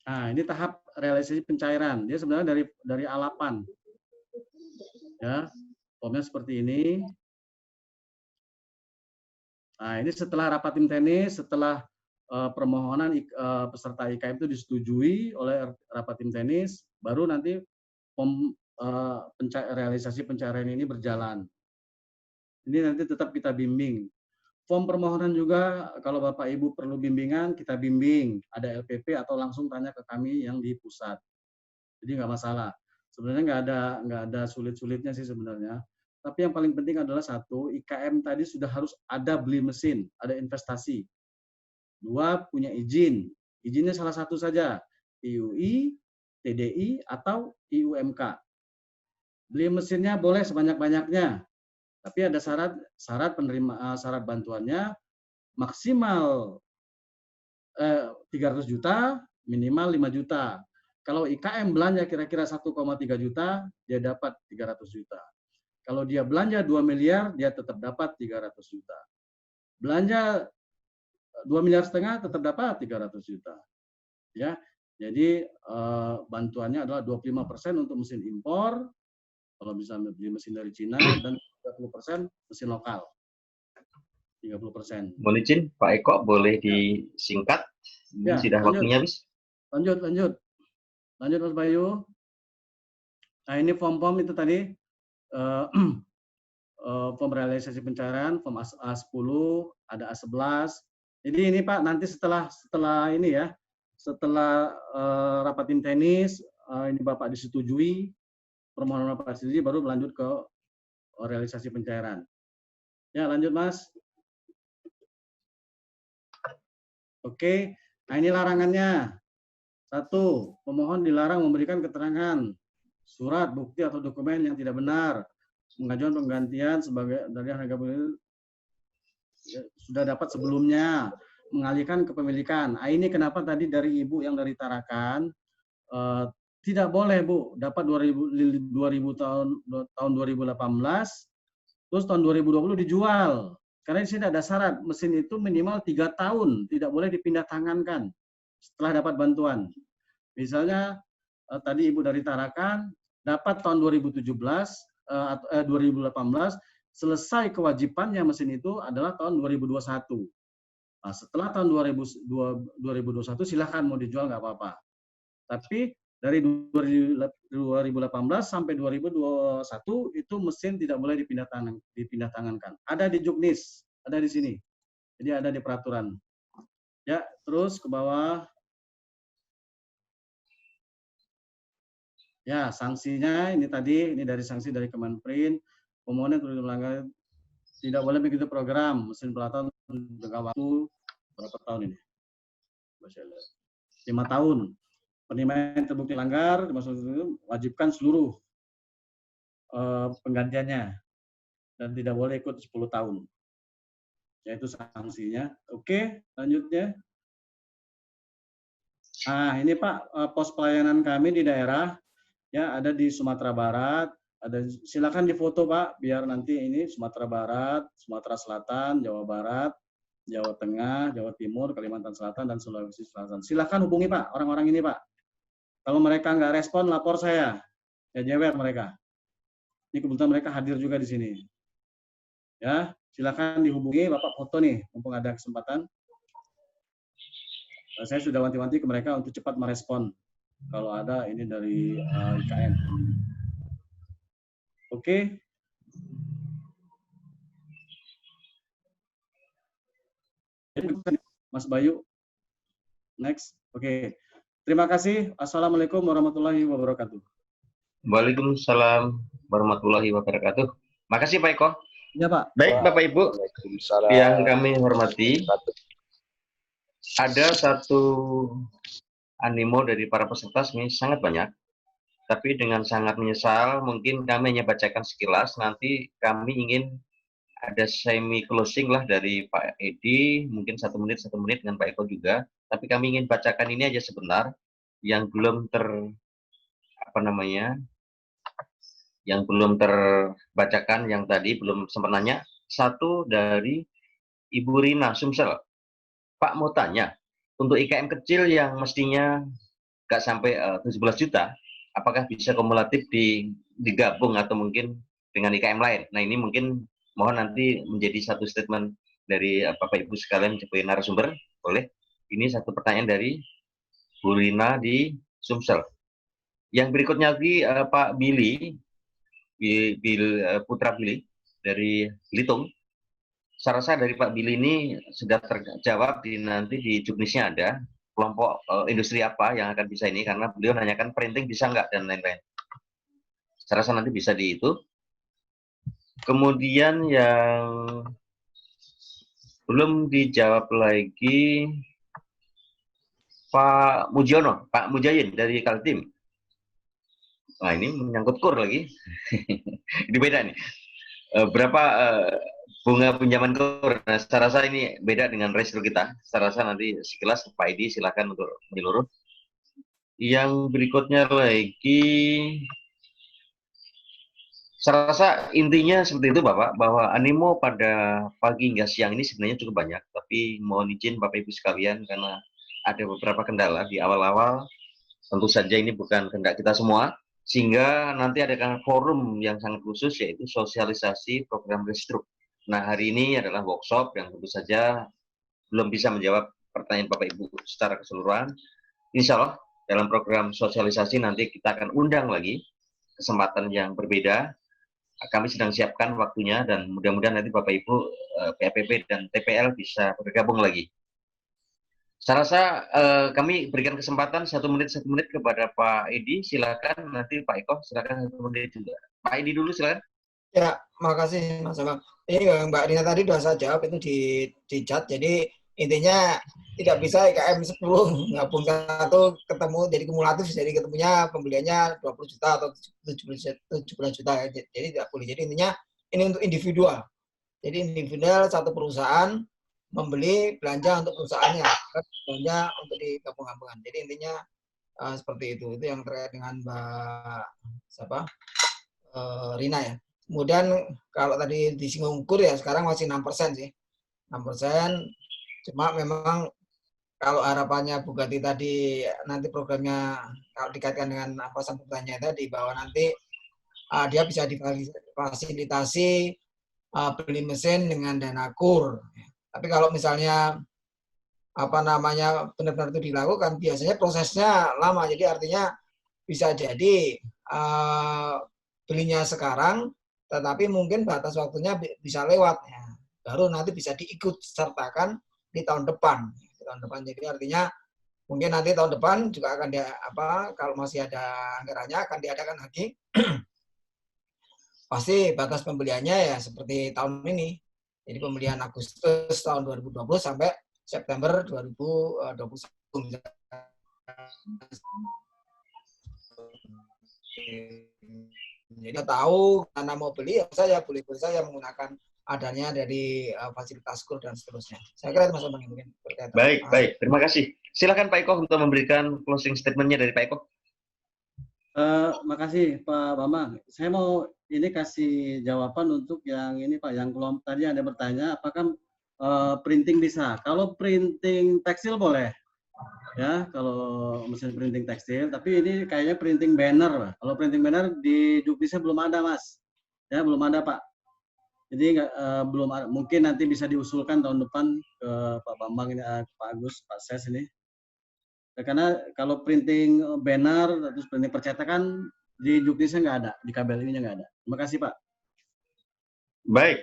Nah, ini tahap realisasi pencairan. Dia sebenarnya dari A8. Ya, formnya seperti ini. Nah, ini setelah rapat tim teknis, setelah permohonan peserta IKM itu disetujui oleh rapat tim teknis, baru nanti realisasi pencairan ini berjalan. Ini nanti tetap kita bimbing. Form permohonan juga kalau Bapak Ibu perlu bimbingan, kita bimbing. Ada LPP atau langsung tanya ke kami yang di pusat. Jadi nggak masalah. Sebenarnya nggak ada sulit-sulitnya sih sebenarnya. Tapi yang paling penting adalah satu, IKM tadi sudah harus ada beli mesin, ada investasi. Dua, punya izin. Izinnya salah satu saja, IUI, TDI, atau IUMK. Beli mesinnya boleh sebanyak-banyaknya. Tapi ada syarat bantuannya maksimal 300 juta, minimal 5 juta. Kalau IKM belanja kira-kira 1,3 juta, dia dapat 300 juta. Kalau dia belanja 2 miliar, dia tetap dapat 300 juta. Belanja 2,5 miliar tetap dapat 300 juta. Ya. Jadi bantuannya adalah 25% untuk mesin impor, kalau bisa beli mesin dari Cina, dan 30% mesin lokal. 30%. Mohon izin Pak Eko, boleh disingkat? Ini Ya, sudah lanjut. waktunya habis. Lanjut Mas Bayu. Nah, ini form-form itu tadi, form realisasi pencairan, form A10, ada A11. Jadi ini Pak, nanti setelah ini ya, setelah rapat tim teknis, ini Bapak disetujui, permohonan Bapak disetujui, baru lanjut ke realisasi pencairan. Ya, lanjut Mas. Oke, nah ini larangannya. 1. Pemohon dilarang memberikan keterangan, surat, bukti, atau dokumen yang tidak benar, pengajuan penggantian sebagai dari harga sudah dapat sebelumnya, mengalihkan kepemilikan. Nah, ini kenapa tadi dari Ibu yang dari Tarakan, tidak boleh Bu, dapat 2000 tahun 2018, terus tahun 2020 dijual. Karena di sini ada syarat, mesin itu minimal 3 tahun, tidak boleh dipindah tangankan setelah dapat bantuan. Misalnya tadi Ibu dari Tarakan dapat tahun 2017 atau 2018, selesai kewajibannya mesin itu adalah tahun 2021. Nah, setelah tahun 2021 silahkan mau dijual nggak apa-apa. Tapi dari 2018 sampai 2021 itu mesin tidak boleh dipindah tangankan. Ada di Juknis, ada di sini. Jadi ada di peraturan. Ya, terus ke bawah. Ya, sanksinya ini tadi, ini dari sanksi dari Kemenprin, pemohon yang melanggar tidak boleh mengikuti program mesin pelatihan jangka waktu berapa tahun ini? 5 tahun. Penilaian terbukti langgar, wajibkan seluruh penggantiannya dan tidak boleh ikut 10 tahun. Yaitu sanksinya. Oke, lanjutnya. Nah, ini Pak, pos pelayanan kami di daerah, ya ada di Sumatera Barat. Silakan difoto Pak, biar nanti ini Sumatera Barat, Sumatera Selatan, Jawa Barat, Jawa Tengah, Jawa Timur, Kalimantan Selatan, dan Sulawesi Selatan. Silakan hubungi Pak, orang-orang ini Pak. Kalau mereka nggak respon, lapor saya. Ya jewer mereka. Ini kebetulan mereka hadir juga di sini. Ya, silakan dihubungi, Bapak foto nih, mumpung ada kesempatan. Saya sudah wanti-wanti ke mereka untuk cepat merespon kalau ada ini dari IKN. Oke. Mas Bayu. Next. Oke. Terima kasih. Assalamualaikum warahmatullahi wabarakatuh. Waalaikumsalam warahmatullahi wabarakatuh. Makasih Pak Eko. Ya Pak. Baik Bapak Ibu yang kami hormati, ada satu animo dari para peserta ini sangat banyak, tapi dengan sangat menyesal mungkin kami hanya bacakan sekilas. Nanti kami ingin ada semi closing lah dari Pak Edi, mungkin 1 menit dengan Pak Eko juga. Tapi kami ingin bacakan ini aja sebentar, yang belum yang belum terbacakan, yang tadi belum sempat nanya. Satu dari Ibu Rina Sumsel. Pak mau tanya, untuk IKM kecil yang mestinya nggak sampai 17 juta, apakah bisa kumulatif digabung atau mungkin dengan IKM lain? Nah ini mungkin mohon nanti menjadi satu statement dari Bapak Ibu sekalian sebagai narasumber, boleh? Ini satu pertanyaan dari Bu Rina di Sumsel. Yang berikutnya lagi Pak Billy, Putra Billy dari Belitung. Saya rasa dari Pak Billy ini sudah terjawab nanti di Juknisnya ada kelompok industri apa yang akan bisa ini, karena beliau nanyakan printing bisa nggak dan lain-lain. Saya rasa nanti bisa di itu. Kemudian yang belum dijawab lagi Pak Mujiono, Pak Mujayin dari Kaltim. Nah ini menyangkut kur lagi. Ini beda nih. Berapa bunga pinjaman kur? Nah, saya rasa ini beda dengan resto kita. Saya rasa nanti sekilas Pak Edi silakan untuk menyeluruh. Yang berikutnya lagi, saya rasa intinya seperti itu Bapak, bahwa animo pada pagi hingga siang ini sebenarnya cukup banyak. Tapi mohon izin Bapak Ibu sekalian, karena ada beberapa kendala di awal-awal. Tentu saja ini bukan kehendak kita semua. sehingga nanti ada forum yang sangat khusus yaitu sosialisasi program restruk. Nah, hari ini adalah workshop yang tentu saja belum bisa menjawab pertanyaan Bapak Ibu secara keseluruhan. Insya Allah dalam program sosialisasi nanti kita akan undang lagi kesempatan yang berbeda. Kami sedang siapkan waktunya dan mudah-mudahan nanti Bapak Ibu PAPP dan TPL bisa bergabung lagi. Saya rasa kami berikan kesempatan 1 menit kepada Pak Edi. Silakan, nanti Pak Eko silakan 1 menit juga. Pak Edi dulu silakan. Ya, makasih Mas Abang. Ini Mbak Rina tadi sudah saya jawab itu di chat. Jadi intinya tidak bisa IKM 10 gabung satu ketemu jadi kumulatif, jadi ketemunya pembeliannya 20 juta atau 17 juta. Jadi tidak boleh. Jadi intinya ini untuk individual. Jadi individual satu perusahaan membeli belanja untuk perusahaannya, belanja untuk digabung-gabungan. Jadi intinya seperti itu. Itu yang terkait dengan Mbak Rina ya. Kemudian kalau tadi disinggung kur ya sekarang masih 6% sih. 6%. Cuma memang kalau harapannya Bugatti tadi nanti programnya kalau dikaitkan dengan apa sambutannya tadi bahwa nanti dia bisa difasilitasi beli mesin dengan dana kur. Tapi kalau misalnya apa namanya benar-benar itu dilakukan, biasanya prosesnya lama. Jadi artinya bisa jadi belinya sekarang, tetapi mungkin batas waktunya bisa lewat. Ya. Baru nanti bisa diikut sertakan di tahun depan. Jadi artinya mungkin nanti tahun depan juga akan kalau masih ada anggarannya akan diadakan lagi. Pasti batas pembeliannya ya seperti tahun ini. Jadi pembelian Agustus tahun 2020 sampai September 2021. Jadi kita tahu karena mau beli saya boleh saja menggunakan adanya dari fasilitas kur dan seterusnya. Saya kira itu Mas Abang mungkin berkaitan. Baik. Terima kasih. Silakan Pak Eko untuk memberikan closing statement-nya dari Pak Eko. Makasih Pak Bambang. Saya mau ini kasih jawaban untuk yang ini Pak, yang kelompok tadi ada bertanya apakah printing bisa. Kalau printing tekstil boleh, ya kalau mesin printing tekstil. Tapi ini kayaknya printing banner, Pak. Kalau printing banner di Dukdisnya belum ada Mas, ya belum ada Pak. Jadi belum ada. Mungkin nanti bisa diusulkan tahun depan ke Pak Bambang ini, Pak Agus, Pak Ses ini. Karena kalau printing banner terus printing percetakan di Dukdisnya nggak ada, di KBLI-nya nggak ada. Terima kasih Pak. Baik.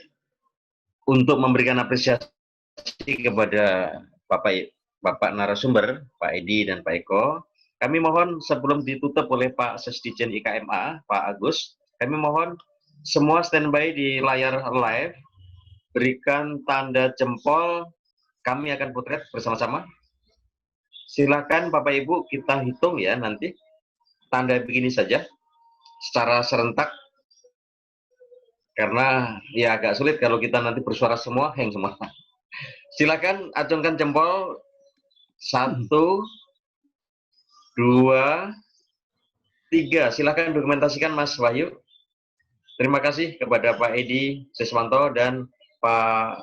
Untuk memberikan apresiasi kepada Bapak narasumber, Pak Edi dan Pak Eko, kami mohon sebelum ditutup oleh Pak Sesdijen IKMA, Pak Agus, kami mohon semua standby di layar live, berikan tanda jempol, kami akan potret bersama-sama. Silakan Bapak Ibu kita hitung ya nanti, tanda begini saja, secara serentak, karena ya agak sulit kalau kita nanti bersuara semua, hang semua. Silakan acungkan jempol, 1, 2, 3. Silakan dokumentasikan Mas Wahyu. Terima kasih kepada Pak Edi Siswanto dan Pak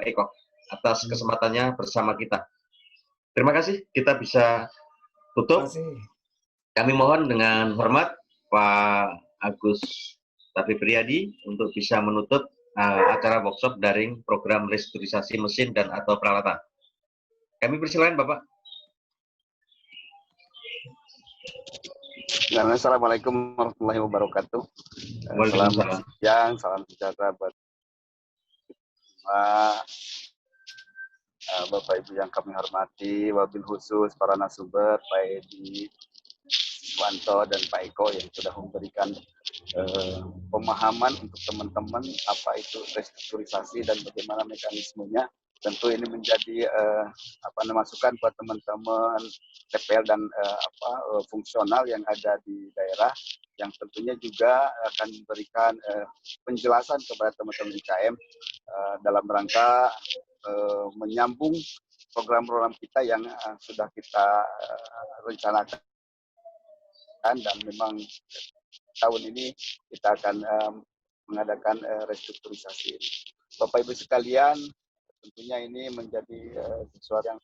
Eko atas kesempatannya bersama kita. Terima kasih, kita bisa tutup. Kami mohon dengan hormat Pak Agus Tapi Priyadi untuk bisa menutup acara workshop daring program restrukturisasi mesin dan atau peralatan. Kami persilakan Bapak. Assalamualaikum warahmatullahi wabarakatuh. Selamat siang, salam sejahtera buat Bapak Ibu yang kami hormati, wabil khusus para narasumber, Pak Edi Siswanto dan Pak Eko yang sudah memberikan pemahaman untuk teman-teman apa itu restrukturisasi dan bagaimana mekanismenya. Tentu ini menjadi masukan buat teman-teman TPL dan fungsional yang ada di daerah, yang tentunya juga akan memberikan penjelasan kepada teman-teman IKM dalam rangka menyambung program-program kita yang sudah kita rencanakan, dan memang tahun ini kita akan mengadakan restrukturisasi ini. Bapak Ibu sekalian, tentunya ini menjadi sesuatu yang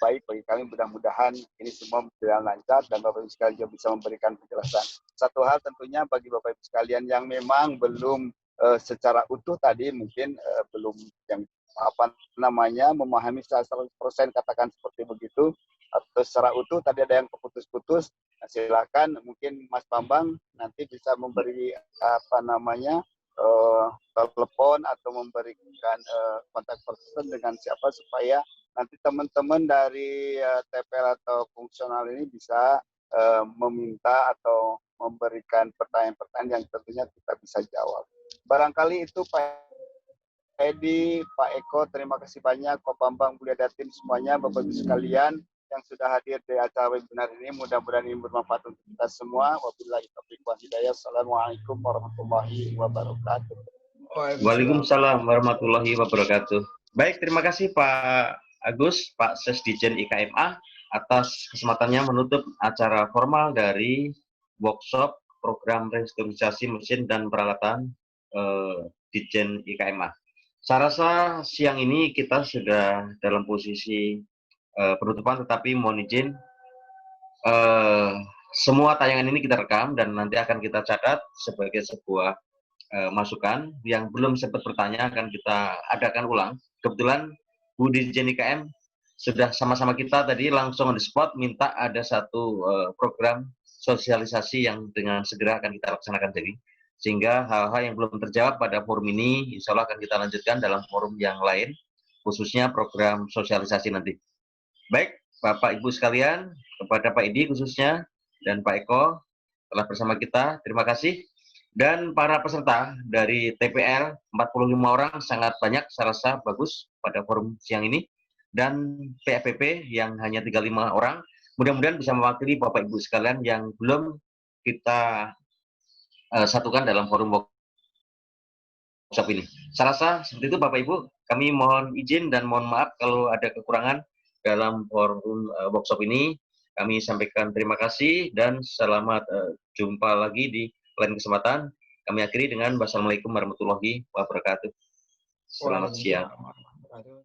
baik bagi kami. Mudah-mudahan ini semua berjalan lancar dan Bapak Ibu sekalian juga bisa memberikan penjelasan. Satu hal tentunya bagi Bapak Ibu sekalian yang memang belum secara utuh tadi mungkin belum yang memahami 100% katakan seperti begitu atau secara utuh tadi ada yang keputus-putus. Nah, silakan mungkin Mas Bambang nanti bisa memberi telepon atau memberikan kontak person dengan siapa supaya nanti teman-teman dari TPL atau fungsional ini bisa meminta atau memberikan pertanyaan-pertanyaan yang tentunya kita bisa jawab. Barangkali itu Pak Edi, Pak Eko, terima kasih banyak, Pak Bambang, Bu Lia, tim semuanya, Bapak Ibu sekalian yang sudah hadir di acara webinar ini. Mudah-mudahan ini bermanfaat untuk kita semua. Wabillahi taufiq wal hidayah. Assalamualaikum warahmatullahi wabarakatuh. Waalaikumsalam warahmatullahi wabarakatuh. Baik, terima kasih Pak Agus, Pak Sesdijen IKMA atas kesempatannya menutup acara formal dari workshop program restrukturisasi mesin dan peralatan Dijen IKMA. Saya rasa siang ini kita sudah dalam posisi penutupan, tetapi mohon izin semua tayangan ini kita rekam dan nanti akan kita catat sebagai sebuah masukan. Yang belum sempat bertanya akan kita adakan ulang. Kebetulan Bu Dirjen IKM sudah sama-sama kita tadi langsung on the spot minta ada satu program sosialisasi yang dengan segera akan kita laksanakan jadi. Sehingga hal-hal yang belum terjawab pada forum ini insya Allah akan kita lanjutkan dalam forum yang lain, khususnya program sosialisasi nanti. Baik, Bapak Ibu sekalian, kepada Pak Edi khususnya, dan Pak Eko telah bersama kita, terima kasih. Dan para peserta dari TPL, 45 orang, sangat banyak, saya rasa bagus pada forum siang ini. Dan PFPP yang hanya 35 orang, mudah-mudahan bisa mewakili Bapak Ibu sekalian yang belum kita satukan dalam forum workshop ini. Saya rasa seperti itu Bapak Ibu, kami mohon izin dan mohon maaf kalau ada kekurangan dalam forum workshop ini. Kami sampaikan terima kasih dan selamat jumpa lagi di lain kesempatan. Kami akhiri dengan wassalamualaikum warahmatullahi wabarakatuh. Selamat siang.